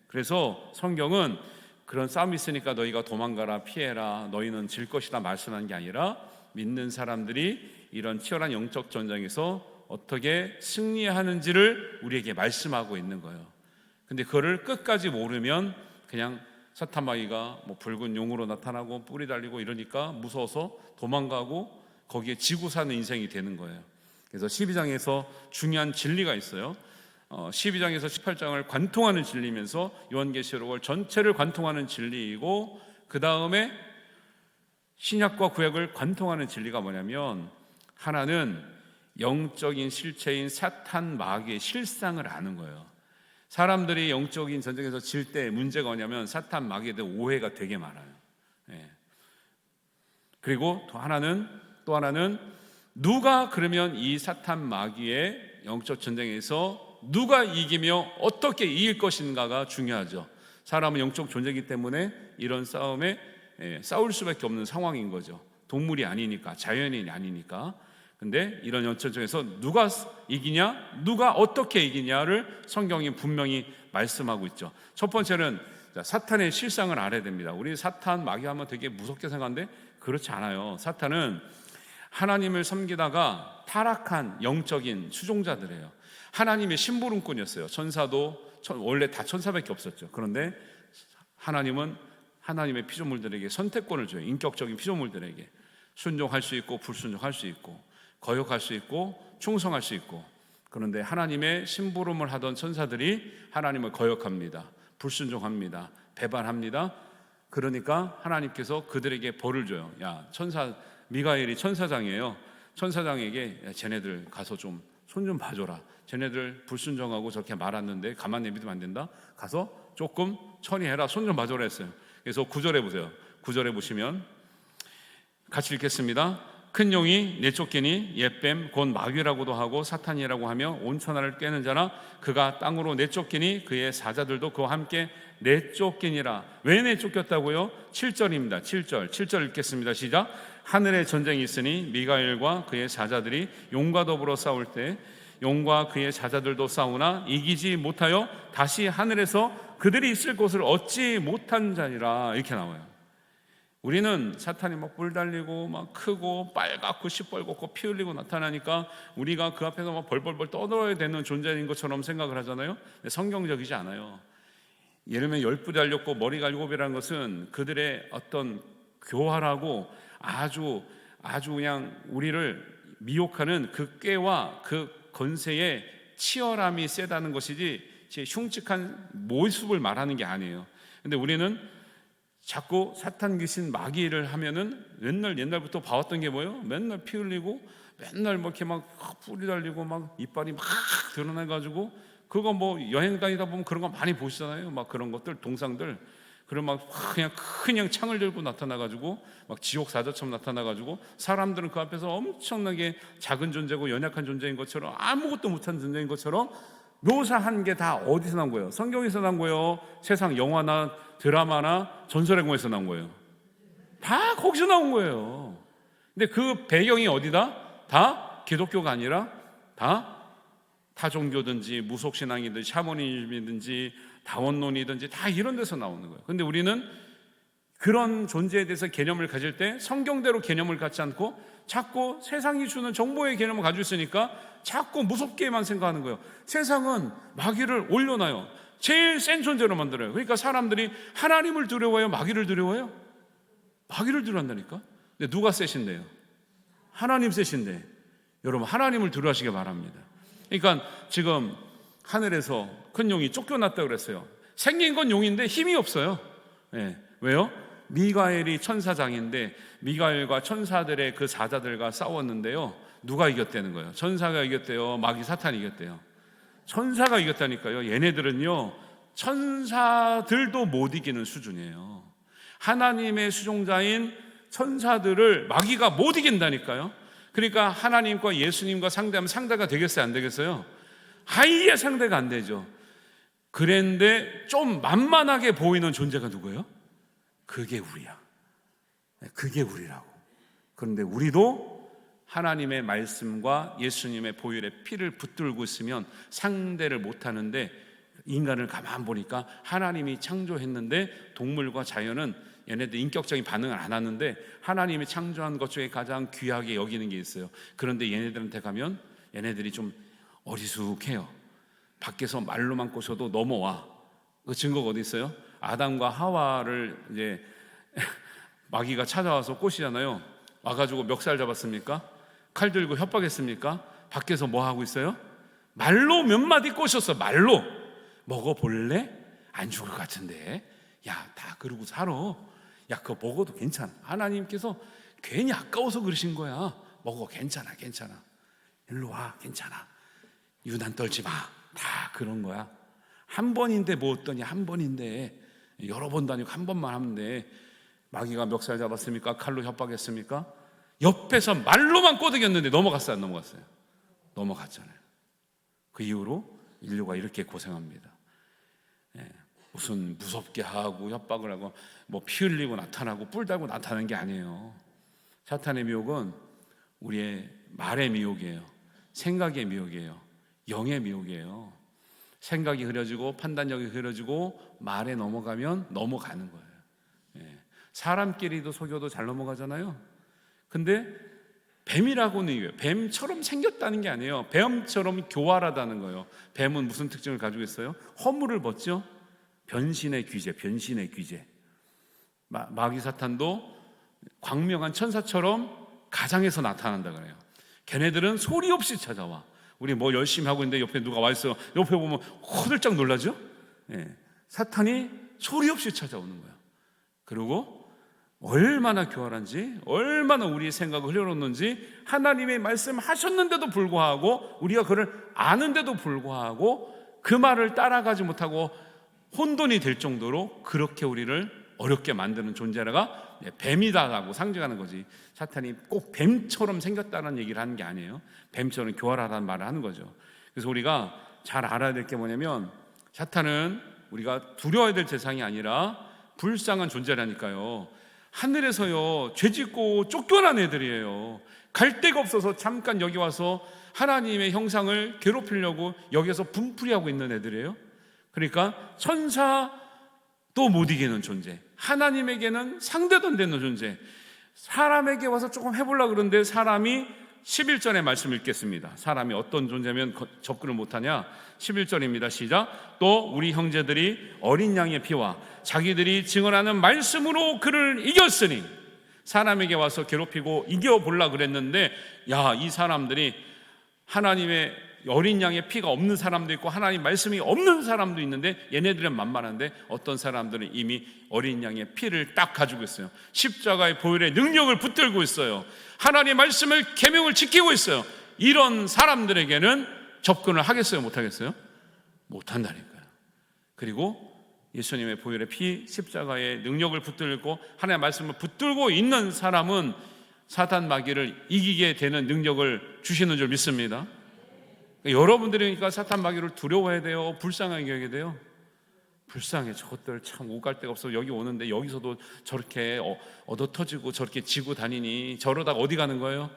그래서 성경은 그런 싸움이 있으니까 너희가 도망가라, 피해라, 너희는 질 것이다 말씀하는 게 아니라 믿는 사람들이 이런 치열한 영적 전쟁에서 어떻게 승리하는지를 우리에게 말씀하고 있는 거예요. 근데 그거를 끝까지 모르면 그냥 사탄 마귀가 뭐 붉은 용으로 나타나고 뿌리 달리고 이러니까 무서워서 도망가고 거기에 지고 사는 인생이 되는 거예요. 그래서 12장에서 중요한 진리가 있어요. 12장에서 18장을 관통하는 진리면서 요한계시록을 전체를 관통하는 진리이고, 그 다음에 신약과 구약을 관통하는 진리가 뭐냐면, 하나는 영적인 실체인 사탄 마귀의 실상을 아는 거예요. 사람들이 영적인 전쟁에서 질 때 문제가 뭐냐면 사탄 마귀에 대한 오해가 되게 많아요. 그리고 또 하나는 누가 그러면 이 사탄 마귀의 영적 전쟁에서 누가 이기며 어떻게 이길 것인가가 중요하죠. 사람은 영적 존재이기 때문에 이런 싸움에 싸울 수밖에 없는 상황인 거죠. 동물이 아니니까, 자연인이 아니니까. 근데 이런 영적 전쟁에서 누가 이기냐, 누가 어떻게 이기냐를 성경이 분명히 말씀하고 있죠. 첫 번째는 사탄의 실상을 알아야 됩니다. 우리 사탄 마귀하면 되게 무섭게 생각하는데 그렇지 않아요. 사탄은 하나님을 섬기다가 타락한 영적인 수종자들이에요. 하나님의 심부름꾼이었어요. 천사도 원래 다 천사밖에 없었죠. 그런데 하나님은 하나님의 피조물들에게 선택권을 줘요. 인격적인 피조물들에게 순종할 수 있고 불순종할 수 있고 거역할 수 있고 충성할 수 있고. 그런데 하나님의 심부름을 하던 천사들이 하나님을 거역합니다. 불순종합니다. 배반합니다. 그러니까 하나님께서 그들에게 벌을 줘요. 야, 천사 미가엘이 천사장이에요. 천사장에게 쟤네들 가서 좀 손 좀 봐줘라. 쟤네들 불순종하고 저렇게 말았는데 가만 내비두면 안 된다. 가서 조금 처리해라. 손 좀 봐줘라 했어요. 그래서 9절에 보세요. 9절에 보시면 같이 읽겠습니다. 큰 용이 내쫓기니 옛뱀 곧 마귀라고도 하고 사탄이라고 하며 온 천하를 꿰는 자라. 그가 땅으로 내쫓기니 그의 사자들도 그와 함께 내쫓기니라. 왜 내쫓겼다고요? 7절입니다. 7절 읽겠습니다. 시작. 하늘에 전쟁이 있으니 미가엘과 그의 사자들이 용과 더불어 싸울 때 용과 그의 사자들도 싸우나 이기지 못하여 다시 하늘에서 그들이 있을 곳을 얻지 못한 자니라. 이렇게 나와요. 우리는 사탄이 막 뿔 달리고 막 크고 빨갛고 시뻘겋고 피 흘리고 나타나니까 우리가 그 앞에서 막 벌벌벌 떠들어야 되는 존재인 것처럼 생각을 하잖아요. 성경적이지 않아요. 예를 들면 10뿔이 달렸고 머리가 7이라는 것은 그들의 어떤 교활하고 아주 그냥 우리를 미혹하는 그 꾀와 그 건세의 치열함이 세다는 것이지 제 흉측한 모습을 말하는 게 아니에요. 근데 우리는 자꾸 사탄 귀신 마귀를 하면은 옛날부터 봐왔던 게 뭐예요? 맨날 피 흘리고 맨날 뭐 이렇게 막 뿔이 달리고 막 이빨이 막 드러나가지고, 그거 뭐 여행 다니다 보면 그런 거 많이 보시잖아요. 막 그런 것들 동상들, 그런 막 그냥 창을 들고 나타나가지고 막 지옥 사자처럼 나타나가지고 사람들은 그 앞에서 엄청나게 작은 존재고 연약한 존재인 것처럼, 아무것도 못한 존재인 것처럼 묘사한 게 다 어디서 나온 거예요? 성경에서 나온 거예요? 세상 영화나 드라마나 전설의 공에서 나온 거예요? 다 거기서 나온 거예요. 근데 그 배경이 어디다? 다 기독교가 아니라 다 타종교든지 무속신앙이든지 샤머니즘이든지 다원론이든지 다 이런 데서 나오는 거예요. 근데 우리는 그런 존재에 대해서 개념을 가질 때 성경대로 개념을 갖지 않고 자꾸 세상이 주는 정보의 개념을 가지고 있으니까 자꾸 무섭게만 생각하는 거예요. 세상은 마귀를 올려놔요. 제일 센 존재로 만들어요. 그러니까 사람들이 하나님을 두려워해요? 마귀를 두려워해요? 마귀를 두려워한다니까. 근데 누가 세신데요? 하나님 세신데. 여러분, 하나님을 두려워하시기 바랍니다. 그러니까 지금 하늘에서 큰 용이 쫓겨났다고 그랬어요. 생긴 건 용인데 힘이 없어요. 왜요? 미가엘이 천사장인데 미가엘과 천사들의 그 사자들과 싸웠는데요, 누가 이겼다는 거예요? 천사가 이겼대요? 마귀 사탄이 이겼대요? 천사가 이겼다니까요. 얘네들은요, 천사들도 못 이기는 수준이에요. 하나님의 수종자인 천사들을 마귀가 못 이긴다니까요. 그러니까 하나님과 예수님과 상대하면 상대가 되겠어요, 안 되겠어요? 아예 상대가 안 되죠. 그런데 좀 만만하게 보이는 존재가 누구예요? 그게 우리야. 그게 우리라고. 그런데 우리도 하나님의 말씀과 예수님의 보혈의 피를 붙들고 있으면 상대를 못하는데, 인간을 가만 보니까 하나님이 창조했는데 동물과 자연은 얘네들 인격적인 반응을 안 하는데 하나님이 창조한 것 중에 가장 귀하게 여기는 게 있어요. 그런데 얘네들한테 가면 얘네들이 좀 어리숙해요. 밖에서 말로만 꼬셔도 넘어와. 그 증거가 어디 있어요? 아담과 하와를 이제 마귀가 찾아와서 꼬시잖아요. 와가지고 멱살 잡았습니까? 칼 들고 협박했습니까? 밖에서 뭐 하고 있어요? 말로 몇 마디 꼬셨어. 말로. 먹어볼래? 안 죽을 것 같은데. 야, 다 그러고 살아. 야, 그거 먹어도 괜찮아. 하나님께서 괜히 아까워서 그러신 거야. 먹어, 괜찮아. 일로 와, 괜찮아. 유난 떨지 마. 다 그런 거야. 한 번인데 뭐 어떠냐? 한 번인데. 여러 번도 아니고 한 번만 하면 돼. 마귀가 멱살 잡았습니까? 칼로 협박했습니까? 옆에서 말로만 꼬드겼는데 넘어갔어요, 안 넘어갔어요? 넘어갔잖아요. 그 이후로 인류가 이렇게 고생합니다. 무슨 무섭게 하고 협박을 하고 뭐 피 흘리고 나타나고 뿔 달고 나타나는 게 아니에요. 사탄의 미혹은 우리의 말의 미혹이에요. 생각의 미혹이에요. 영의 미혹이에요. 생각이 흐려지고 판단력이 흐려지고 말에 넘어가면 넘어가는 거예요. 사람끼리도 속여도 잘 넘어가잖아요. 근데 뱀이라고는 이거예요. 뱀처럼 생겼다는 게 아니에요. 뱀처럼 교활하다는 거예요. 뱀은 무슨 특징을 가지고 있어요? 허물을 벗죠. 변신의 귀재. 마귀 사탄도 광명한 천사처럼 가장에서 나타난다 그래요. 걔네들은 소리 없이 찾아와. 우리 뭐 열심히 하고 있는데 옆에 누가 와 있어요. 옆에 보면 호들짝 놀라죠. 사탄이 소리 없이 찾아오는 거예요. 그리고 얼마나 교활한지, 얼마나 우리의 생각을 흘려놓는지, 하나님의 말씀하셨는데도 불구하고, 우리가 그를 아는데도 불구하고 그 말을 따라가지 못하고 혼돈이 될 정도로 그렇게 우리를 어렵게 만드는 존재라가 뱀이다라고 상징하는 거지. 사탄이 꼭 뱀처럼 생겼다는 얘기를 하는 게 아니에요. 뱀처럼 교활하다는 말을 하는 거죠. 그래서 우리가 잘 알아야 될 게 뭐냐면, 사탄은 우리가 두려워야 될 대상이 아니라 불쌍한 존재라니까요. 하늘에서요, 죄짓고 쫓겨난 애들이에요. 갈 데가 없어서 잠깐 여기 와서 하나님의 형상을 괴롭히려고 여기서 분풀이하고 있는 애들이에요. 그러니까 천사도 못 이기는 존재, 하나님에게는 상대도 안 되는 존재, 사람에게 와서 조금 해보려고 그러는데 사람이 11절의 말씀 읽겠습니다. 사람이 어떤 존재면 접근을 못하냐? 11절입니다. 시작. 또 우리 형제들이 어린 양의 피와 자기들이 증언하는 말씀으로 그를 이겼으니, 사람에게 와서 괴롭히고 이겨보려고 그랬는데, 야, 이 사람들이 하나님의 어린 양의 피가 없는 사람도 있고 하나님 말씀이 없는 사람도 있는데, 얘네들은 만만한데 어떤 사람들은 이미 어린 양의 피를 딱 가지고 있어요. 십자가의 보혈의 능력을 붙들고 있어요. 하나님 말씀을 계명을 지키고 있어요. 이런 사람들에게는 접근을 하겠어요? 못하겠어요? 못한다니까요. 그리고 예수님의 보혈의 피, 십자가의 능력을 붙들고 하나님의 말씀을 붙들고 있는 사람은 사탄 마귀를 이기게 되는 능력을 주시는 줄 믿습니다. 여러분들이 그러니까 사탄 마귀를 두려워해야 돼요? 불쌍하게 여겨야 돼요? 불쌍해. 저것들 참 오갈 데가 없어. 여기 오는데 여기서도 저렇게 얻어터지고 저렇게 지고 다니니 저러다가 어디 가는 거예요?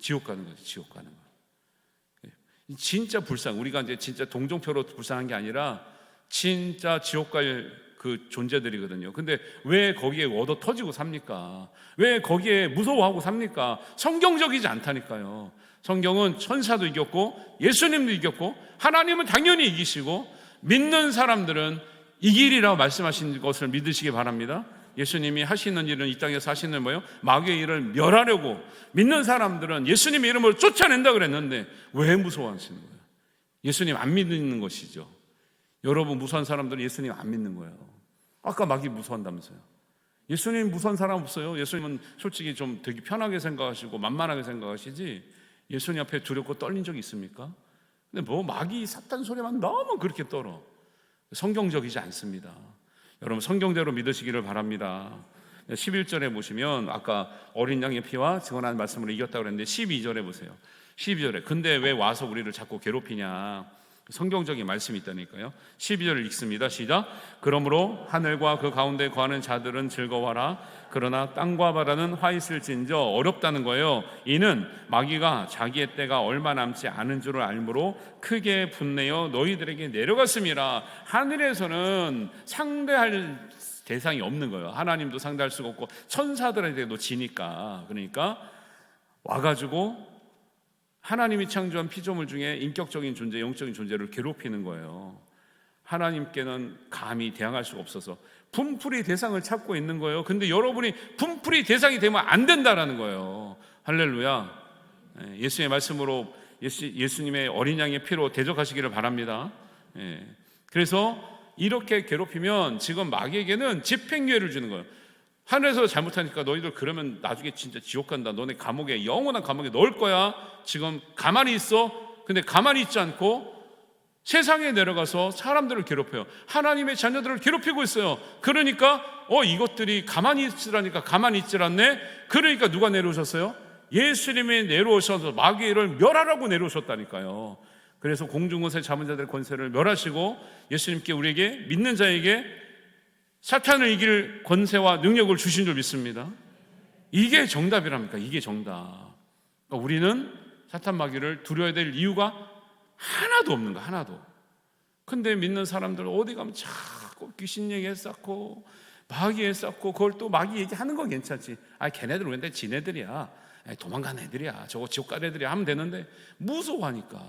지옥 가는 거죠. 지옥 가는 거예요. 진짜 불쌍. 우리가 이제 진짜 동정표로 불쌍한 게 아니라 진짜 지옥 갈 그 존재들이거든요. 근데 왜 거기에 얻어터지고 삽니까? 왜 거기에 무서워하고 삽니까? 성경적이지 않다니까요. 성경은 천사도 이겼고 예수님도 이겼고 하나님은 당연히 이기시고 믿는 사람들은 이기리라고 말씀하신 것을 믿으시기 바랍니다. 예수님이 하시는 일은 이 땅에서 하시는 일은 뭐예요? 마귀의 일을 멸하려고, 믿는 사람들은 예수님의 이름으로 쫓아낸다 그랬는데 왜 무서워하시는 거예요? 예수님 안 믿는 것이죠. 여러분 무서운 사람들은 예수님 안 믿는 거예요. 아까 마귀 무서워한다면서요. 예수님 무서운 사람 없어요. 예수님은 솔직히 좀 되게 편하게 생각하시고 만만하게 생각하시지, 예수님 앞에 두렵고 떨린 적이 있습니까? 근데 뭐 마귀 사탄 소리만 너무 그렇게 떨어. 성경적이지 않습니다. 여러분 성경대로 믿으시기를 바랍니다. 11절에 보시면 아까 어린 양의 피와 증언한 말씀으로 이겼다고 그랬는데 12절에 보세요. 12절에 근데 왜 와서 우리를 자꾸 괴롭히냐? 성경적인 말씀이 있다니까요. 12절을 읽습니다. 시작. 그러므로 하늘과 그 가운데 거하는 자들은 즐거워하라. 그러나 땅과 바다는 화 있을진저. 어렵다는 거예요. 이는 마귀가 자기의 때가 얼마 남지 않은 줄을 알므로 크게 분내어 너희들에게 내려갔음이라. 하늘에서는 상대할 대상이 없는 거예요. 하나님도 상대할 수가 없고 천사들한테도 지니까. 그러니까 와가지고 하나님이 창조한 피조물 중에 인격적인 존재, 영적인 존재를 괴롭히는 거예요. 하나님께는 감히 대항할 수가 없어서 분풀이 대상을 찾고 있는 거예요. 근데 여러분이 분풀이 대상이 되면 안 된다라는 거예요. 할렐루야. 예수의 말씀으로 예수님의 어린 양의 피로 대적하시기를 바랍니다. 그래서 이렇게 괴롭히면 지금 마귀에게는 집행유예를 주는 거예요. 하늘에서 잘못하니까 너희들 그러면 나중에 진짜 지옥 간다. 너네 감옥에, 영원한 감옥에 넣을 거야. 지금 가만히 있어. 근데 가만히 있지 않고 세상에 내려가서 사람들을 괴롭혀요. 하나님의 자녀들을 괴롭히고 있어요. 그러니까 이것들이 가만히 있으라니까 가만히 있질 않네. 그러니까 누가 내려오셨어요? 예수님이 내려오셔서 마귀를 멸하라고 내려오셨다니까요. 그래서 공중권세 잡은 자들의 권세를 멸하시고 예수님께, 우리에게, 믿는 자에게 사탄을 이길 권세와 능력을 주신 줄 믿습니다. 이게 정답이랍니까? 이게 정답. 그러니까 우리는 사탄 마귀를 두려워야 될 이유가 하나도 없는 거야. 하나도. 근데 믿는 사람들 어디 가면 자꾸 귀신 얘기 쌓고 마귀 얘기 쌓고, 그걸 또 마귀 얘기하는 건 괜찮지. 걔네들은 근데 지네들이야. 도망간 애들이야. 저거 지옥 갈 애들이야 하면 되는데 무서워하니까.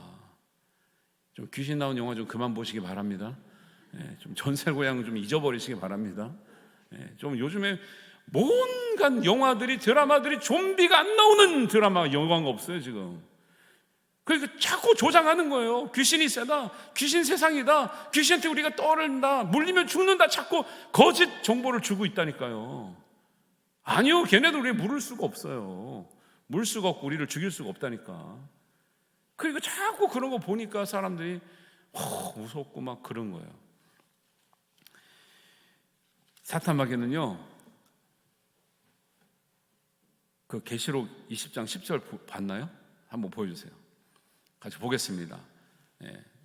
좀 귀신 나온 영화 좀 그만 보시기 바랍니다. 좀 전설고향 좀 잊어버리시기 바랍니다. 좀 요즘에 뭔가 영화들이, 드라마들이 좀비가 안 나오는 드라마, 영화가 없어요 지금. 그러니까 자꾸 조장하는 거예요. 귀신이 세다, 귀신 세상이다, 귀신한테 우리가 떠른다, 물리면 죽는다, 자꾸 거짓 정보를 주고 있다니까요. 아니요, 걔네들 우리 물을 수가 없어요. 물 수가 없고 우리를 죽일 수가 없다니까. 그러니까 자꾸 그런 거 보니까 사람들이 무섭고 막 그런 거예요. 사탄 마귀는요, 그 계시록 20장 10절 봤나요? 한번 보여주세요. 같이 보겠습니다.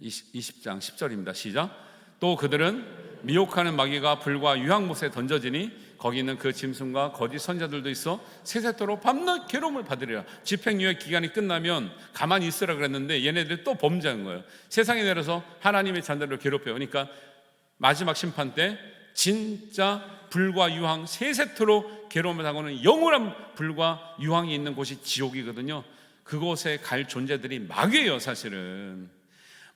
20장 10절입니다. 시작. 또 그들은 미혹하는 마귀가 불과 유황못에 던져지니 거기 있는 그 짐승과 거짓 선자들도 있어 세세토록 밤낮 괴로움을 받으리라. 집행유예 기간이 끝나면 가만히 있으라 그랬는데 얘네들이 또 범죄한 거예요. 세상에 내려서 하나님의 자녀들을 괴롭혀요. 그러니까 마지막 심판 때 진짜 불과 유황 세세토록 괴로움을 당하는 영원한 불과 유황이 있는 곳이 지옥이거든요. 그곳에 갈 존재들이 마귀예요. 사실은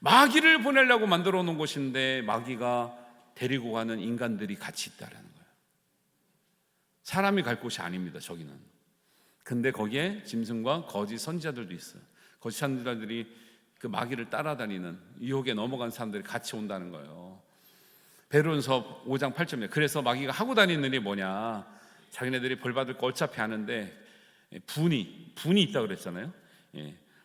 마귀를 보내려고 만들어 놓은 곳인데 마귀가 데리고 가는 인간들이 같이 있다라는 거예요. 사람이 갈 곳이 아닙니다. 저기는. 근데 거기에 짐승과 거짓 선지자들도 있어요. 거짓 선지자들이 그 마귀를 따라다니는 유혹에 넘어간 사람들이 같이 온다는 거예요. 베드로전서 5장 8절에 그래서 마귀가 하고 다니는 일이 뭐냐, 자기네들이 벌받을 거 어차피 아는데 분이 있다고 그랬잖아요.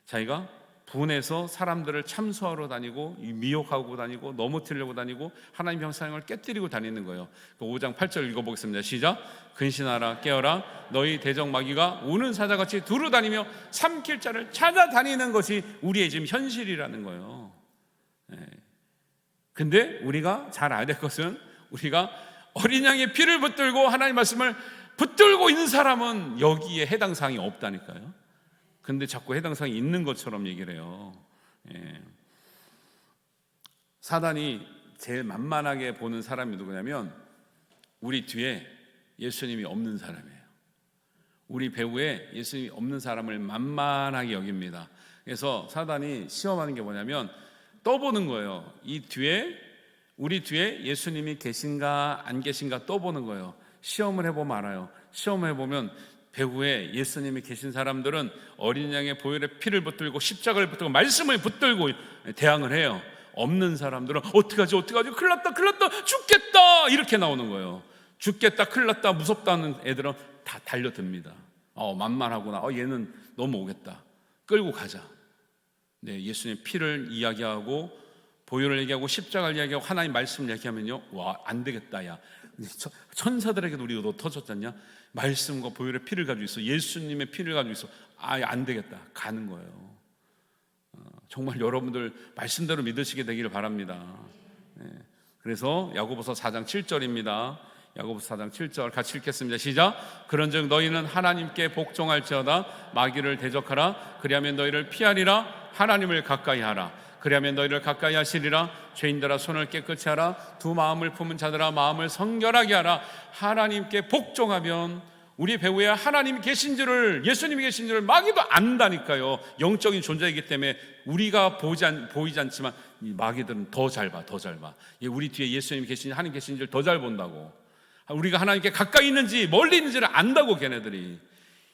자기가 분해서 사람들을 참소하러 다니고 미혹하고 다니고 넘어뜨리려고 다니고 하나님 형상을 깨뜨리고 다니는 거예요. 5장 8절 읽어보겠습니다. 시작. 근신하라 깨어라 너희 대적 마귀가 우는 사자같이 두루 다니며 삼킬 자를 찾아다니는 것이 우리의 지금 현실이라는 거예요. 근데 우리가 잘 알아야 될 것은 우리가 어린 양의 피를 붙들고 하나님 말씀을 붙들고 있는 사람은 여기에 해당 사항이 없다니까요. 근데 자꾸 해당 사항이 있는 것처럼 얘기를 해요. 사단이 제일 만만하게 보는 사람이 누구냐면 우리 뒤에 예수님이 없는 사람이에요. 우리 배후에 예수님이 없는 사람을 만만하게 여깁니다. 그래서 사단이 시험하는 게 뭐냐면 떠보는 거예요. 이 뒤에, 우리 뒤에 예수님이 계신가 안 계신가 떠보는 거예요. 시험을 해보면 알아요. 시험을 해보면 배후에 예수님이 계신 사람들은 어린 양의 보혈의 피를 붙들고 십자가를 붙들고 말씀을 붙들고 대항을 해요. 없는 사람들은 어떡하지 큰일 났다 죽겠다 이렇게 나오는 거예요. 죽겠다 큰일 났다 무섭다는 애들은 다 달려듭니다. 만만하구나, 얘는 넘어오겠다, 끌고 가자. 네, 예수님 피를 이야기하고 보혈을 얘기하고 십자가를 이야기하고 하나님 말씀을 얘기하면요, 와, 안 되겠다. 야, 천사들에게도 우리가 너 터졌잖냐? 말씀과 보혈의 피를 가지고 있어, 예수님의 피를 가지고 있어. 안 되겠다, 가는 거예요. 정말 여러분들 말씀대로 믿으시게 되기를 바랍니다. 그래서 야고보서 4장 7절입니다. 야고보서 4장 7절 같이 읽겠습니다. 시작. 그런즉 너희는 하나님께 복종할지어다 마귀를 대적하라. 그리하면 너희를 피하리라. 하나님을 가까이 하라. 그리하면 너희를 가까이 하시리라. 죄인들아 손을 깨끗이 하라. 두 마음을 품은 자들아 마음을 성결하게 하라. 하나님께 복종하면 우리 배후에 하나님이 계신 줄을, 예수님이 계신 줄을 마귀도 안다니까요. 영적인 존재이기 때문에 우리가 보이지 않지만 이 마귀들은 더 잘 봐. 우리 뒤에 예수님이 계신, 하나님 계신 줄 더 잘 본다고. 우리가 하나님께 가까이 있는지 멀리 있는지를 안다고. 걔네들이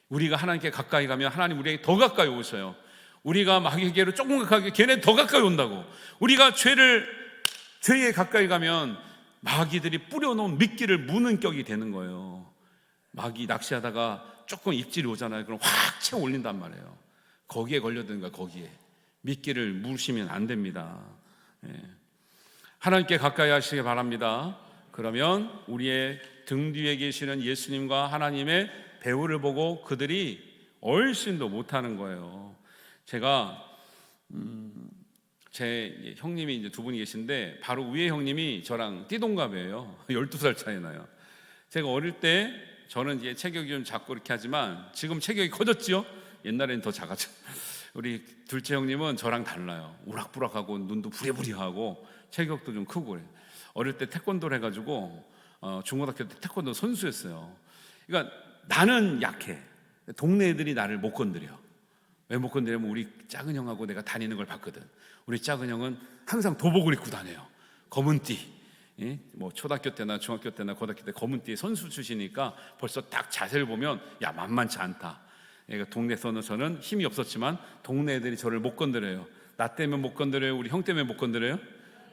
우리가 하나님께 가까이 가면 하나님 우리에게 더 가까이 오셔요. 우리가 마귀에게로 조금 가까이, 걔네 더 가까이 온다고. 우리가 죄에 가까이 가면 마귀들이 뿌려놓은 미끼를 무는 격이 되는 거예요. 마귀 낚시하다가 조금 입질이 오잖아요. 그럼 확 채워 올린단 말이에요. 거기에 걸려드는 거야. 거기에 미끼를 물으시면 안 됩니다. 하나님께 가까이 하시기 바랍니다. 그러면 우리의 등 뒤에 계시는 예수님과 하나님의 배후를 보고 그들이 얼씬도 못하는 거예요. 제가 제 형님이 이제 두 분이 계신데 바로 위에 형님이 저랑 띠동갑이에요. 12살 차이 나요. 제가 어릴 때 저는 이제 체격이 좀 작고 이렇게 하지만 지금 체격이 커졌지요. 옛날에는 더 작았죠. 우리 둘째 형님은 저랑 달라요. 우락부락하고 눈도 부리부리하고 체격도 좀 크고 그래요. 어릴 때 태권도를 해가지고 중고등학교 때 태권도 선수였어요. 그러니까 나는 약해. 동네 애들이 나를 못 건드려. 왜 못 건드냐면 우리 작은 형하고 내가 다니는 걸 봤거든. 우리 작은 형은 항상 도복을 입고 다녀요. 검은 띠. 뭐 초등학교 때나 중학교 때나 고등학교 때 검은 띠 선수 출신이니까 벌써 딱 자세를 보면 야, 만만치 않다. 그러니까 동네에서는 저는 힘이 없었지만 동네 애들이 저를 못 건드려요. 나 때문에 못 건드려요? 우리 형 때문에 못 건드려요?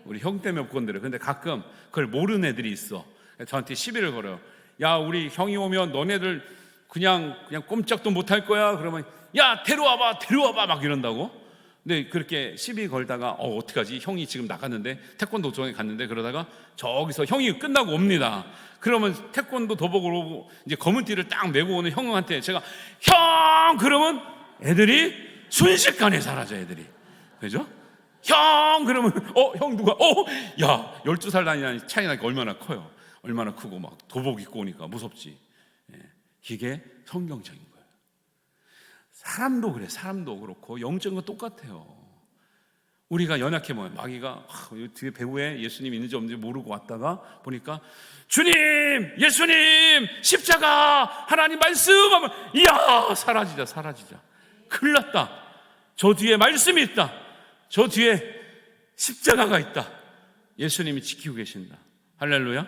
우리 형 때문에 못 건드려요. 근데 가끔 그걸 모르는 애들이 있어. 저한테 시비를 걸어요. 야, 우리 형이 오면 너네들 그냥 꼼짝도 못할 거야. 그러면 야, 데려와봐 막 이런다고. 근데 그렇게 시비 걸다가 어떡하지? 형이 지금 나갔는데 태권도 도장에 갔는데 그러다가 저기서 형이 끝나고 옵니다. 그러면 태권도 도복을 오고 이제 검은 띠를 딱 메고 오는 형한테 제가 형 그러면 애들이 순식간에 사라져. 애들이 그죠? 형 그러면 형 누가 야 12살 나이 차이 나니까 얼마나 커요. 얼마나 크고 막 도복 입고 오니까 무섭지. 이게 성경적인 거예요. 사람도 그래. 사람도 그렇고 영적인 건 똑같아요. 우리가 연약해 보면 마귀가 뒤에 배후에 예수님이 있는지 없는지 모르고 왔다가 보니까 주님, 예수님, 십자가, 하나님 말씀 하면 이야 사라지자. 큰일 났다. 저 뒤에 말씀이 있다. 저 뒤에 십자가가 있다. 예수님이 지키고 계신다. 할렐루야.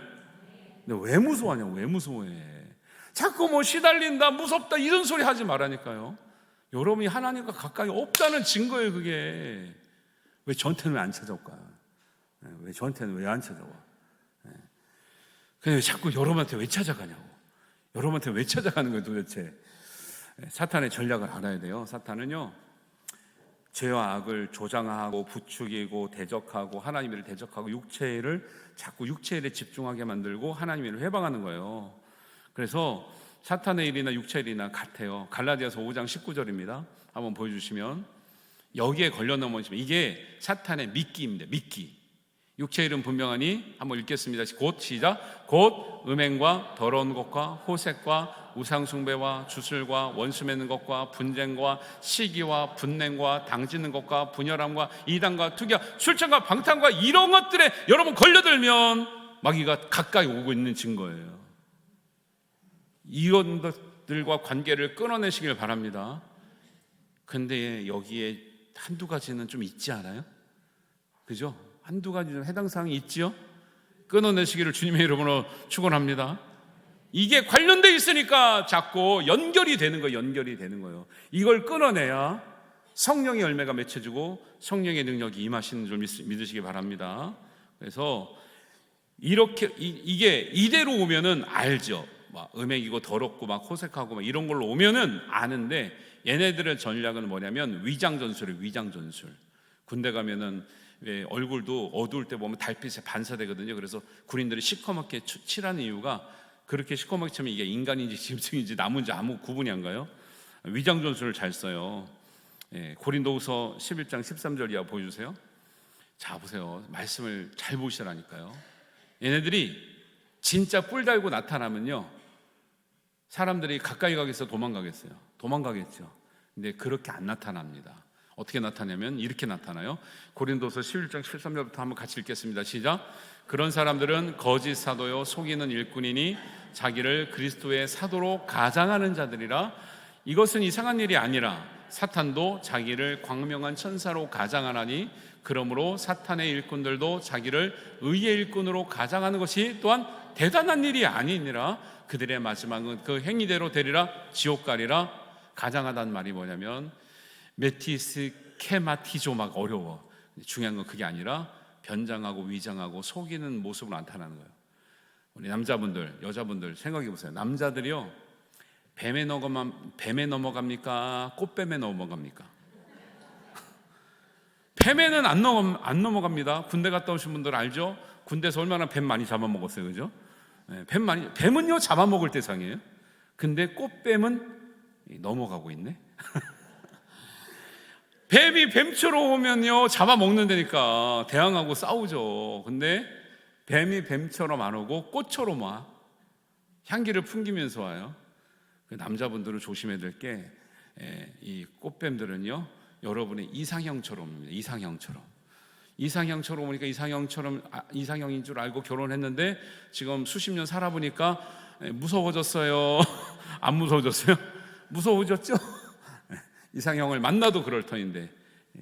근데 왜 무서워하냐고. 왜 무서워해. 자꾸 뭐 시달린다, 무섭다 이런 소리 하지 말라니까요. 여러분이 하나님과 가까이 없다는 증거예요. 그게. 왜 저한테는 왜 안 찾아올까요? 왜 저한테는 왜 안 찾아와? 근데 자꾸 여러분한테 왜 찾아가냐고. 여러분한테 왜 찾아가는 거예요 도대체. 사탄의 전략을 알아야 돼요. 사탄은요, 죄와 악을 조장하고 부추기고 대적하고 하나님을 대적하고 자꾸 육체의 일에 집중하게 만들고 하나님의 일을 회방하는 거예요. 그래서 사탄의 일이나 육체의 일이나 같아요. 갈라디아서 5장 19절입니다. 한번 보여주시면, 여기에 걸려 넘어지면 이게 사탄의 미끼입니다. 미끼. 육체의 일은 분명하니, 한번 읽겠습니다. 곧 시작. 곧 음행과 더러운 것과 호색과 우상숭배와 주술과 원수 맺는 것과 분쟁과 시기와 분냉과 당짓는 것과 분열함과 이단과 투기와 출전과 방탕과 이런 것들에 여러분 걸려들면 마귀가 가까이 오고 있는 증거예요. 이런 것들과 관계를 끊어내시길 바랍니다. 근데 여기에 한두 가지는 좀 있지 않아요? 그죠? 한두 가지 좀 해당 사항이 있지요? 끊어내시기를 주님의 이름으로 축원합니다. 이게 관련돼 있으니까 자꾸 연결이 되는 거예요. 이걸 끊어내야 성령의 열매가 맺혀지고 성령의 능력이 임하시는 줄 믿으시기 바랍니다. 그래서 이렇게 이게 이대로 오면은 알죠. 막 음행이고 더럽고 막 호색하고 막 이런 걸로 오면은 아는데, 얘네들의 전략은 뭐냐면 위장전술이에요. 위장전술. 군대 가면은 왜 얼굴도 어두울 때 보면 달빛에 반사되거든요. 그래서 군인들이 시커멓게 칠하는 이유가, 그렇게 시커멓게 치면 이게 인간인지 짐승인지 나무인지 아무 구분이 안 가요. 위장전술을 잘 써요. 고린도후서 11장 13절 이하 보여주세요. 자 보세요. 말씀을 잘 보시라니까요. 얘네들이 진짜 뿔 달고 나타나면요, 사람들이 가까이 가겠어요? 도망가겠어요? 도망가겠죠. 근데 그렇게 안 나타납니다. 어떻게 나타나냐면 이렇게 나타나요. 고린도서 11장 13절부터 한번 같이 읽겠습니다. 시작. 그런 사람들은 거짓 사도요 속이는 일꾼이니 자기를 그리스도의 사도로 가장하는 자들이라. 이것은 이상한 일이 아니라 사탄도 자기를 광명한 천사로 가장하나니, 그러므로 사탄의 일꾼들도 자기를 의의 일꾼으로 가장하는 것이 또한 대단한 일이 아니니라. 그들의 마지막은 그 행위대로 되리라. 지옥 가리라. 가장하다는 말이 뭐냐면 메티스 케마티조, 막 어려워. 중요한 건 그게 아니라 변장하고 위장하고 속이는 모습으로 나타나는 거예요. 우리 남자분들, 여자분들 생각해 보세요. 남자들이요, 뱀에 넘어갑니까? 꽃뱀에 넘어갑니까? 뱀에는 안 넘어갑니다. 군대 갔다 오신 분들 알죠? 군대에서 얼마나 뱀 많이 잡아먹었어요, 그죠? 뱀은요 잡아먹을 대상이에요. 근데 꽃뱀은 넘어가고 있네. 뱀이 뱀처럼 오면요 잡아먹는 데니까 대항하고 싸우죠. 근데 뱀이 뱀처럼 안 오고 꽃처럼 와. 향기를 풍기면서 와요. 그 남자분들은 조심해야 될 게, 이 꽃뱀들은요 여러분의 이상형처럼 옵니다. 이상형처럼 오니까 이상형인 줄 알고 결혼했는데 지금 수십 년 살아보니까 무서워졌어요. 안 무서워졌어요? 무서워졌죠? 이상형을 만나도 그럴 터인데,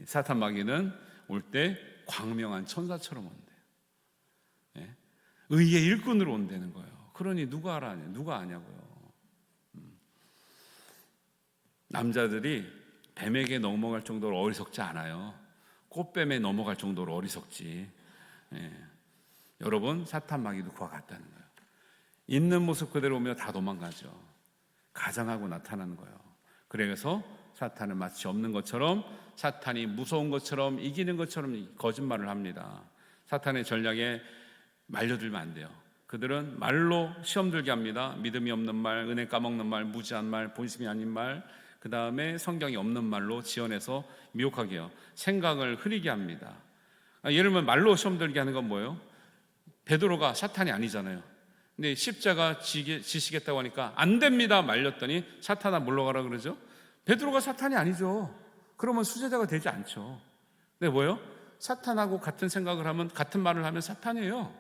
사탄 마귀는 올 때 광명한 천사처럼 온대요. 의의 일꾼으로 온다는 거예요. 그러니 누가 알아냐? 누가 아냐고요. 남자들이 뱀에게 넘어갈 정도로 어리석지 않아요. 꽃뱀에 넘어갈 정도로 어리석지. 여러분, 사탄 마귀도 그와 같다는 거예요. 있는 모습 그대로 오면 다 도망가죠. 가장하고 나타나는 거예요. 그래서 사탄은 마치 없는 것처럼, 사탄이 무서운 것처럼, 이기는 것처럼 거짓말을 합니다. 사탄의 전략에 말려들면 안 돼요. 그들은 말로 시험 들게 합니다. 믿음이 없는 말, 은혜 까먹는 말, 무지한 말, 본심이 아닌 말, 그 다음에 성경이 없는 말로 지어내서 미혹하게 해요. 생각을 흐리게 합니다. 예를 들면 말로 시험 들게 하는 건 뭐예요? 베드로가 사탄이 아니잖아요. 근데 십자가 지시겠다고 하니까 안 됩니다 말렸더니 사탄아 물러가라 그러죠. 베드로가 사탄이 아니죠. 그러면 수제자가 되지 않죠. 근데 뭐예요? 사탄하고 같은 생각을 하면, 같은 말을 하면 사탄이에요.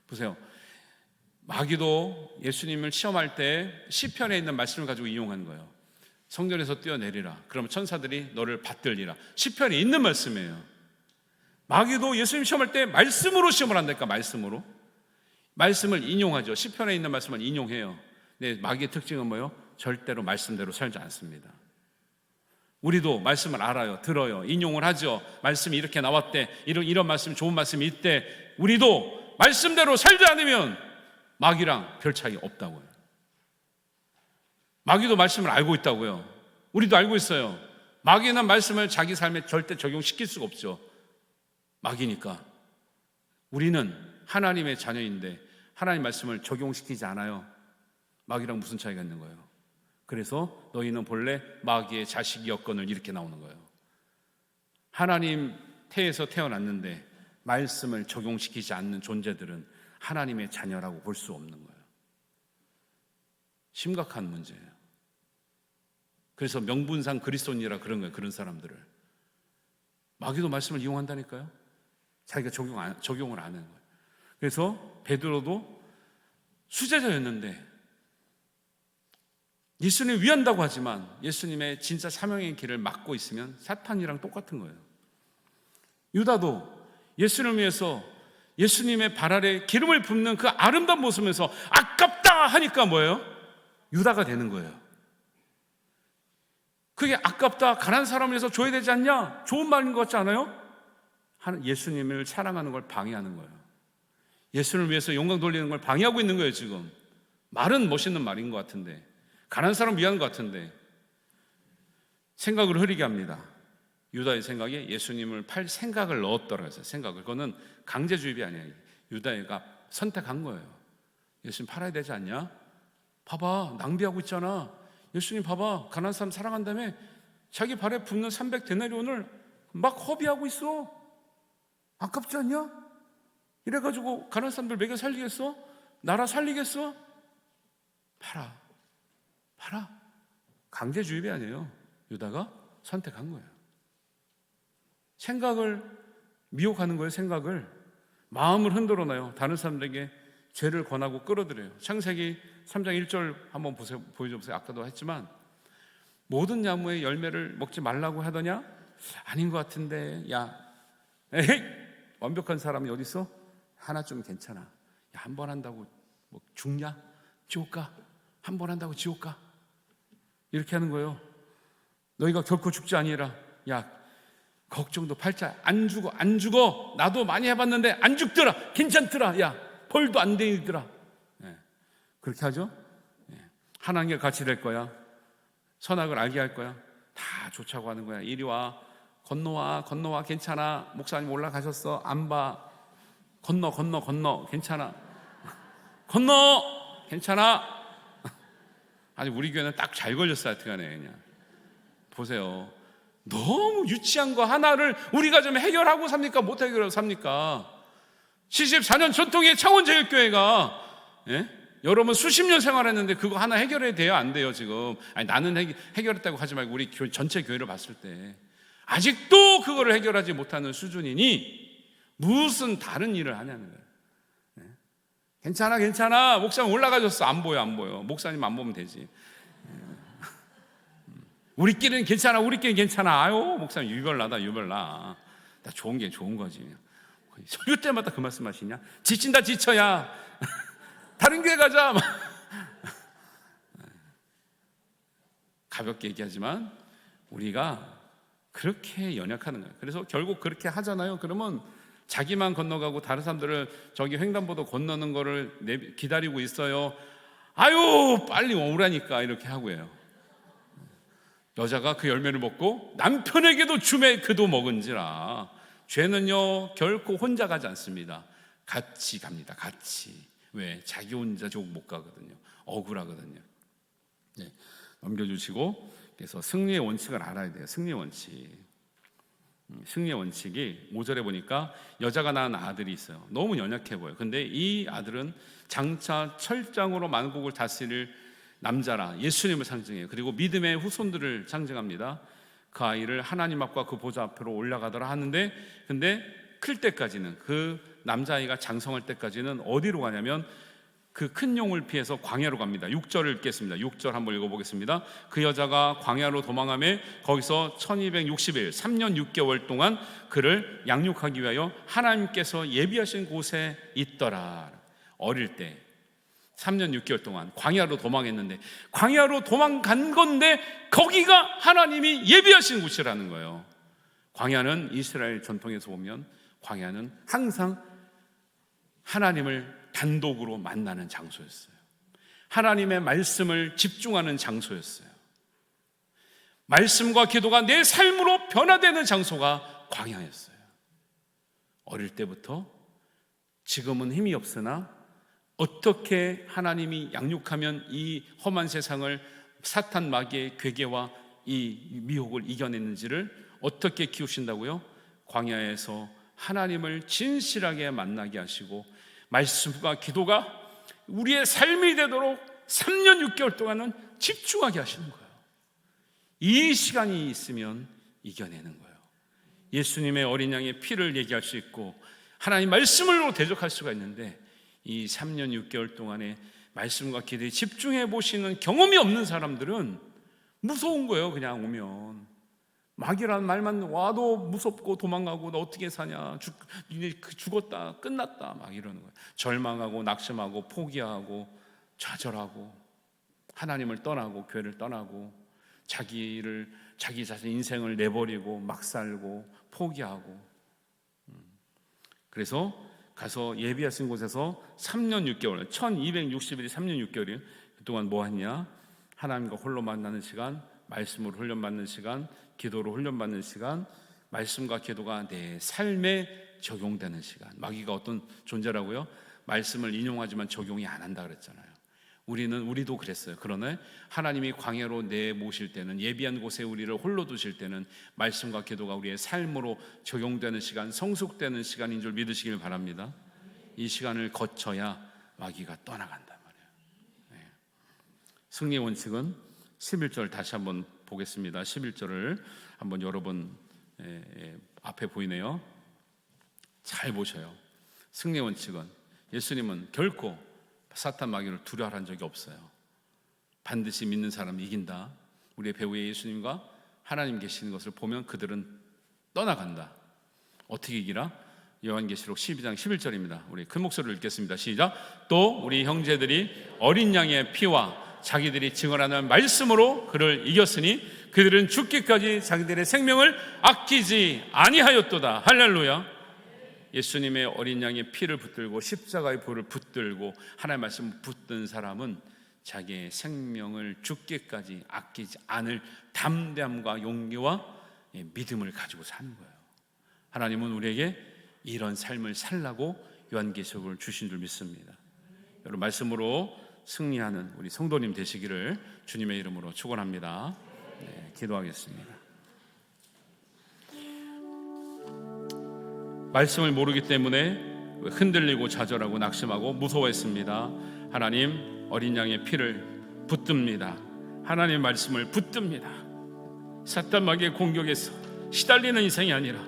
보세요. 마귀도 예수님을 시험할 때 시편에 있는 말씀을 가지고 이용한 거예요. 성전에서 뛰어내리라. 그러면 천사들이 너를 받들리라. 시편에 있는 말씀이에요. 마귀도 예수님 시험할 때 말씀으로 시험을 한다니까. 말씀으로. 말씀을 인용하죠. 시편에 있는 말씀을 인용해요. 근데 마귀의 특징은 뭐예요? 절대로 말씀대로 살지 않습니다. 우리도 말씀을 알아요. 들어요. 인용을 하죠. 말씀이 이렇게 나왔대. 이런 말씀, 좋은 말씀이 있대. 우리도 말씀대로 살지 않으면 마귀랑 별 차이 없다고요. 마귀도 말씀을 알고 있다고요. 우리도 알고 있어요. 마귀는 말씀을 자기 삶에 절대 적용시킬 수가 없죠. 마귀니까. 우리는 하나님의 자녀인데 하나님 말씀을 적용시키지 않아요. 마귀랑 무슨 차이가 있는 거예요? 그래서 너희는 본래 마귀의 자식이었거늘 이렇게 나오는 거예요. 하나님 태에서 태어났는데 말씀을 적용시키지 않는 존재들은 하나님의 자녀라고 볼 수 없는 거예요. 심각한 문제예요. 그래서 명분상 그리스도인이라 그런 거예요. 그런 사람들을. 마귀도 말씀을 이용한다니까요. 자기가 적용을 안 하는 거예요. 그래서 베드로도 수제자였는데 예수님 위한다고 하지만 예수님의 진짜 사명의 길을 막고 있으면 사탄이랑 똑같은 거예요. 유다도 예수님을 위해서 예수님의 발 아래 기름을 붓는 그 아름다운 모습에서 아깝다 하니까 뭐예요? 유다가 되는 거예요. 그게 아깝다, 가난한 사람을 위해서 줘야 되지 않냐? 좋은 말인 것 같지 않아요? 예수님을 사랑하는 걸 방해하는 거예요. 예수님을 위해서 영광 돌리는 걸 방해하고 있는 거예요. 지금 말은 멋있는 말인 것 같은데, 가난한 사람 위한 것 같은데 생각을 흐리게 합니다. 유다의 생각에 예수님을 팔 생각을 넣었더라고요. 생각을. 그거는 강제주입이 아니에요. 유다가 선택한 거예요. 예수님 팔아야 되지 않냐? 봐봐, 낭비하고 있잖아. 예수님 봐봐, 가난한 사람 사랑한다며 자기 발에 붓는 300데나리온을 막 허비하고 있어. 아깝지 않냐? 이래가지고 가난한 사람들 먹여 살리겠어? 나라 살리겠어? 팔아. 강제주입이 아니에요. 유다가 선택한 거예요. 생각을 미혹하는 거예요. 생각을. 마음을 흔들어 놔요. 다른 사람들에게 죄를 권하고 끌어들여요. 창세기 3장 1절 한번 보여줘보세요. 아까도 했지만 모든 나무의 열매를 먹지 말라고 하더냐? 아닌 것 같은데. 야, 에이, 완벽한 사람이 어디 있어? 하나 좀 괜찮아. 야, 한 번 한다고 뭐 죽냐? 지옥 가? 한 번 한다고 지옥 가? 이렇게 하는 거예요. 너희가 결코 죽지 아니라. 야, 걱정도 팔자. 안 죽어. 나도 많이 해봤는데 안 죽더라. 괜찮더라. 야, 벌도 안 되더라. 네. 그렇게 하죠. 네. 하나님과 같이 될 거야. 선악을 알게 할 거야. 다 좋자고 하는 거야. 이리 와. 건너와. 괜찮아. 목사님 올라가셨어. 안 봐. 건너. 괜찮아. 건너. 괜찮아. 아니, 우리 교회는 딱 잘 걸렸어요. 어떡하네, 그냥. 보세요. 너무 유치한 거 하나를 우리가 좀 해결하고 삽니까? 못 해결하고 삽니까? 74년 전통의 창원제일교회가, 예? 여러분 수십 년 생활했는데 그거 하나 해결해야 돼요? 안 돼요, 지금? 아니, 나는 해결했다고 하지 말고 우리 전체 교회를 봤을 때 아직도 그거를 해결하지 못하는 수준이니 무슨 다른 일을 하냐는 거예요. 괜찮아. 목사님 올라가셨어. 안 보여. 목사님 안 보면 되지. 우리끼리는 괜찮아. 아유, 목사님 유별나다. 나 좋은 게 좋은 거지. 설교 때마다 그 말씀 하시냐? 지친다, 지쳐야. 다른 교회 가자. 가볍게 얘기하지만 우리가 그렇게 연약하는 거예요. 그래서 결국 그렇게 하잖아요. 그러면 자기만 건너가고 다른 사람들을 저기 횡단보도 건너는 거를 기다리고 있어요. 아유, 빨리 오라니까 이렇게 하고요. 여자가 그 열매를 먹고 남편에게도 주매 그도 먹은지라. 죄는요 결코 혼자 가지 않습니다. 같이 갑니다. 같이. 왜? 자기 혼자 지옥 못 가거든요. 억울하거든요. 네, 넘겨주시고, 그래서 승리의 원칙을 알아야 돼요. 승리의 원칙이 5절에 보니까 여자가 낳은 아들이 있어요. 너무 연약해 보여요. 근데 이 아들은 장차 철장으로 만국을 다스릴 남자라 예수님을 상징해요. 그리고 믿음의 후손들을 상징합니다. 그 아이를 하나님 앞과 그 보좌 앞으로 올라가더라 하는데, 근데 클 때까지는, 그 남자아이가 장성할 때까지는 어디로 가냐면 그 큰 용을 피해서 광야로 갑니다. 6절을 읽겠습니다. 6절 한번 읽어보겠습니다. 그 여자가 광야로 도망하며 거기서 1260일 3년 6개월 동안 그를 양육하기 위하여 하나님께서 예비하신 곳에 있더라. 어릴 때 3년 6개월 동안 광야로 도망했는데, 광야로 도망간 건데 거기가 하나님이 예비하신 곳이라는 거예요. 광야는 이스라엘 전통에서 보면 광야는 항상 하나님을 단독으로 만나는 장소였어요. 하나님의 말씀을 집중하는 장소였어요. 말씀과 기도가 내 삶으로 변화되는 장소가 광야였어요. 어릴 때부터 지금은 힘이 없으나 어떻게 하나님이 양육하면 이 험한 세상을 사탄 마귀의 괴계와 이 미혹을 이겨냈는지를 어떻게 키우신다고요? 광야에서 하나님을 진실하게 만나게 하시고 말씀과 기도가 우리의 삶이 되도록 3년 6개월 동안은 집중하게 하시는 거예요. 이 시간이 있으면 이겨내는 거예요. 예수님의 어린 양의 피를 얘기할 수 있고 하나님 말씀으로 대적할 수가 있는데, 이 3년 6개월 동안에 말씀과 기도에 집중해 보시는 경험이 없는 사람들은 무서운 거예요. 그냥 오면 마귀라는 말만 와도 무섭고 도망가고, 너 어떻게 사냐, 죽었다, 끝났다 막 이러는 거예요. 절망하고 낙심하고 포기하고 좌절하고 하나님을 떠나고 교회를 떠나고 자기 자신 인생을 내버리고 막 살고 포기하고. 그래서 가서 예비하신 곳에서 3년 6개월 1260일이 3년 6개월이에요. 그동안 뭐 했냐? 하나님과 홀로 만나는 시간, 말씀으로 훈련받는 시간, 기도로 훈련받는 시간, 말씀과 기도가 내 삶에 적용되는 시간. 마귀가 어떤 존재라고요? 말씀을 인용하지만 적용이 안 한다 그랬잖아요. 우리도 그랬어요. 그러나 하나님이 광야로 내모실 때는, 예비한 곳에 우리를 홀로 두실 때는 말씀과 기도가 우리의 삶으로 적용되는 시간, 성숙되는 시간인 줄 믿으시길 바랍니다. 이 시간을 거쳐야 마귀가 떠나간단 말이에요. 네. 승리의 원칙은 11절 다시 한번 보겠습니다. 11절을 한번 여러분 앞에 보이네요. 잘 보셔요. 승리의 원칙은, 예수님은 결코 사탄 마귀를 두려워한 적이 없어요. 반드시 믿는 사람이 이긴다. 우리의 배우의 예수님과 하나님 계시는 것을 보면 그들은 떠나간다. 어떻게 이기라? 요한계시록 12장 11절입니다. 우리 큰 목소리로 읽겠습니다. 시작. 또 우리 형제들이 어린 양의 피와 자기들이 증언하는 말씀으로 그를 이겼으니 그들은 죽기까지 자기들의 생명을 아끼지 아니하였도다. 할렐루야. 예수님의 어린 양의 피를 붙들고 십자가의 불을 붙들고 하나님의 말씀을 붙든 사람은 자기의 생명을 죽기까지 아끼지 않을 담대함과 용기와 믿음을 가지고 사는 거예요. 하나님은 우리에게 이런 삶을 살라고 요한계시록을 주신 줄 믿습니다. 여러분, 말씀으로 승리하는 우리 성도님 되시기를 주님의 이름으로 축원합니다. 네, 기도하겠습니다. 말씀을 모르기 때문에 흔들리고 좌절하고 낙심하고 무서워했습니다. 하나님, 어린 양의 피를 붙듭니다. 하나님의 말씀을 붙듭니다. 사탄 마귀의 공격에서 시달리는 인생이 아니라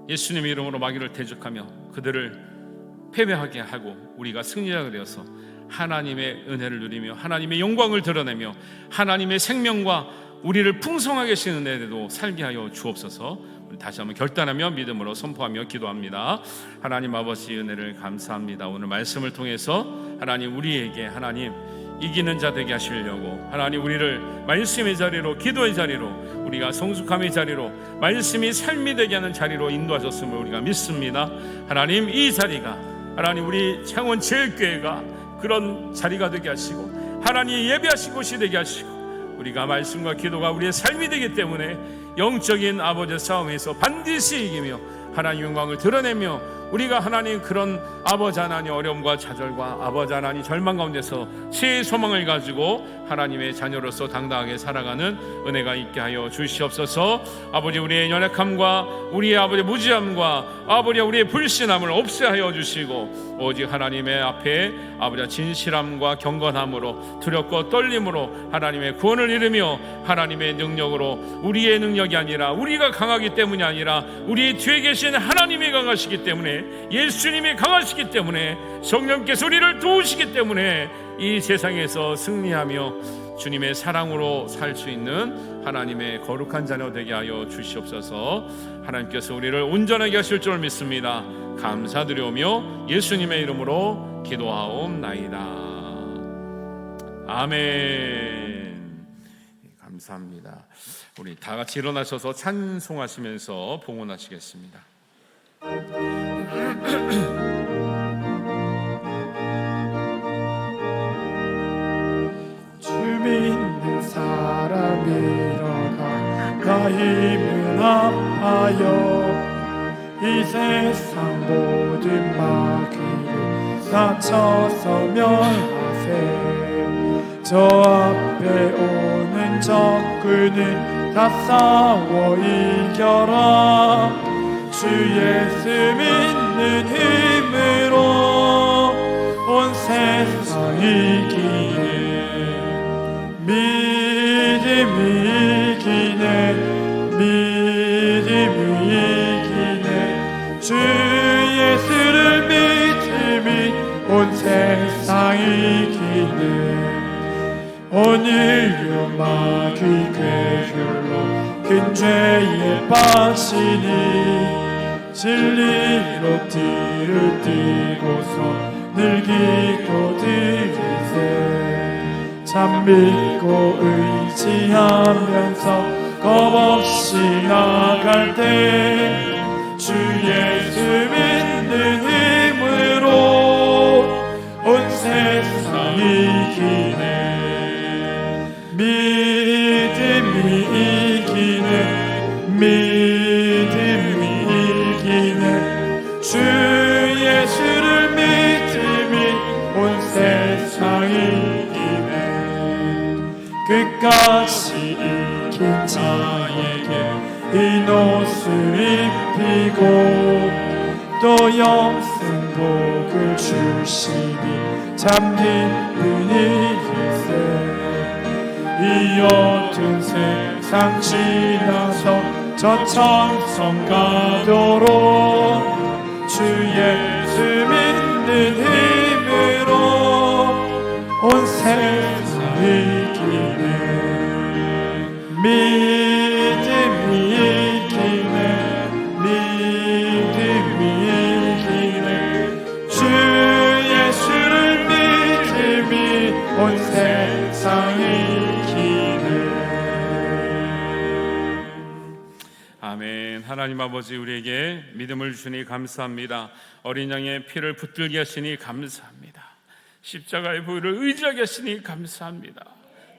예수님의 이름으로 마귀를 대적하며 그들을 패배하게 하고 우리가 승리자가 되어서 하나님의 은혜를 누리며 하나님의 영광을 드러내며 하나님의 생명과 우리를 풍성하게 하시는 은혜도 살게 하여 주옵소서. 우리 다시 한번 결단하며 믿음으로 선포하며 기도합니다. 하나님 아버지, 은혜를 감사합니다. 오늘 말씀을 통해서 하나님, 우리에게 하나님 이기는 자 되게 하시려고 하나님, 우리를 말씀의 자리로, 기도의 자리로, 우리가 성숙함의 자리로, 말씀이 삶이 되게 하는 자리로 인도하셨음을 우리가 믿습니다. 하나님, 이 자리가 하나님 우리 창원 제일교회가 그런 자리가 되게 하시고 하나님 예배하신 곳이 되게 하시고 우리가 말씀과 기도가 우리의 삶이 되기 때문에 영적인 아버지의 싸움에서 반드시 이기며 하나님 영광을 드러내며 우리가 하나님 그런 아버지 하나님 어려움과 좌절과 아버지 하나님 절망 가운데서 새해 소망을 가지고 하나님의 자녀로서 당당하게 살아가는 은혜가 있게 하여 주시옵소서. 아버지, 우리의 연약함과 우리의 아버지 무지함과 아버지 우리의 불신함을 없애하여 주시고 오직 하나님의 앞에 아버지 진실함과 경건함으로 두렵고 떨림으로 하나님의 구원을 이루며 하나님의 능력으로, 우리의 능력이 아니라 우리가 강하기 때문이 아니라 우리 뒤에 계신 하나님이 강하시기 때문에 때문에, 예수님이 강하시기 때문에, 성령께서 우리를 도우시기 때문에 이 세상에서 승리하며 주님의 사랑으로 살 수 있는 하나님의 거룩한 자녀 되게 하여 주시옵소서. 하나님께서 우리를 온전하게 하실 줄 믿습니다. 감사드리오며 예수님의 이름으로 기도하옵나이다. 아멘. 감사합니다. 우리 다 같이 일어나셔서 찬송하시면서 봉헌하시겠습니다. 주 믿는 사람 일어나 나 힘을 합하여 이 세상 모든 마귀를 다쳐서 멸하세. 저 앞에 오는 적군을 다 싸워 이겨라. 주 예수 믿는 힘으로 온 세상 이기네. 믿음이 이기네. 믿음이 이기네. 주 예수를 믿음이 온 세상 이기네. 오늘도 마귀 괴결로 큰 죄에 빠지니 진리로 띠를 띠고서 늘 기도드리세. 참 믿고 의지하면서 겁없이 나갈 때 주 예수 믿는 힘으로 온 세상 이기네. 믿음이 이기네. 믿음이 이기네. 주 예수를 믿음이 온 세상 이기네. 끝까지 이긴 자에게 이 옷을 입히고 또 영생복을 주시니 참 기쁜 일일세. 이 어두운 세상 지나서 저 천성 가도록 주 예수 믿는 힘으로 온 세상 이기네. 믿음이 이기네. 믿음이 이기네. 주 예수를 믿음이 온 세상 이기네. 아멘. 하나님 아버지, 우리에게 믿음을 주시니 감사합니다. 어린 양의 피를 붙들게 하시니 감사합니다. 십자가의 보혈을 의지하게 하시니 감사합니다.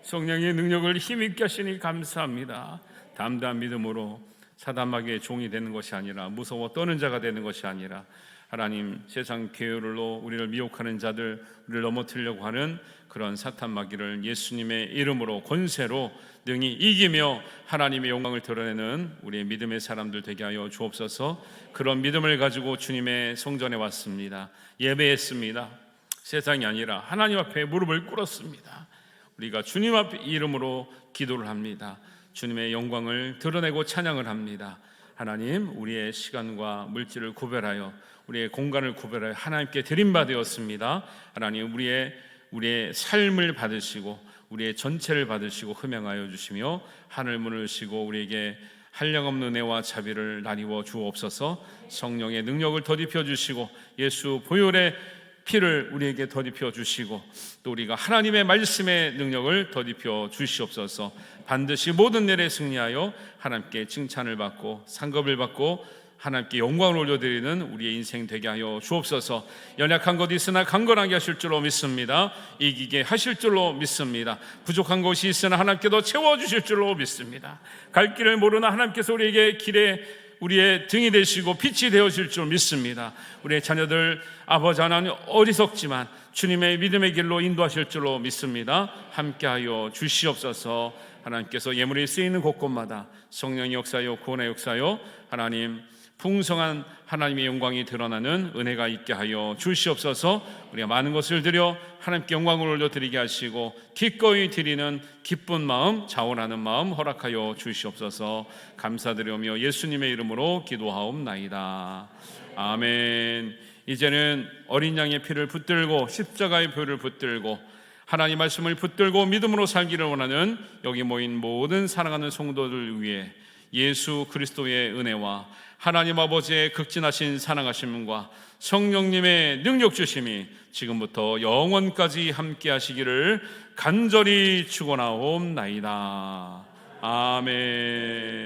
성령의 능력을 힘있게 하시니 감사합니다. 담대한 믿음으로 사단마귀의 종이 되는 것이 아니라, 무서워 떠는 자가 되는 것이 아니라, 하나님 세상 계율로 우리를 미혹하는 자들, 우리를 넘어뜨리려고 하는 그런 사탄마귀를 예수님의 이름으로 권세로 능히 이기며 하나님의 영광을 드러내는 우리의 믿음의 사람들 되게 하여 주옵소서. 그런 믿음을 가지고 주님의 성전에 왔습니다. 예배했습니다. 세상이 아니라 하나님 앞에 무릎을 꿇었습니다. 우리가 주님 앞 이름으로 기도를 합니다. 주님의 영광을 드러내고 찬양을 합니다. 하나님, 우리의 시간과 물질을 구별하여, 우리의 공간을 구별하여 하나님께 드린 바 되었습니다. 하나님, 우리의 삶을 받으시고 우리의 전체를 받으시고 흠양하여 주시며 하늘 문을 여시고 우리에게 한량없는 은혜와 자비를 나뉘어 주옵소서. 성령의 능력을 덧입혀 주시고 예수 보혈의 피를 우리에게 덧입혀 주시고 또 우리가 하나님의 말씀의 능력을 덧입혀 주시옵소서. 반드시 모든 일에 승리하여 하나님께 칭찬을 받고 상급을 받고 하나님께 영광을 올려드리는 우리의 인생 되게 하여 주옵소서. 연약한 것 있으나 강건하게 하실 줄로 믿습니다. 이기게 하실 줄로 믿습니다. 부족한 것이 있으나 하나님께도 채워주실 줄로 믿습니다. 갈 길을 모르나 하나님께서 우리에게 길에 우리의 등이 되시고 빛이 되어질 줄 믿습니다. 우리의 자녀들 아버지 하나님 어리석지만 주님의 믿음의 길로 인도하실 줄로 믿습니다. 함께하여 주시옵소서. 하나님께서 예물이 쓰이는 곳곳마다 성령의 역사요 구원의 역사요 하나님 풍성한 하나님의 영광이 드러나는 은혜가 있게 하여 주시옵소서. 우리가 많은 것을 드려 하나님께 영광을 올려드리게 하시고 기꺼이 드리는 기쁜 마음, 자원하는 마음 허락하여 주시옵소서. 감사드리며 예수님의 이름으로 기도하옵나이다. 아멘. 이제는 어린 양의 피를 붙들고 십자가의 표를 붙들고 하나님 말씀을 붙들고 믿음으로 살기를 원하는 여기 모인 모든 사랑하는 성도들 위해 예수 그리스도의 은혜와 하나님 아버지의 극진하신 사랑하심과 성령님의 능력 주심이 지금부터 영원까지 함께 하시기를 간절히 축원하옵나이다. 아멘.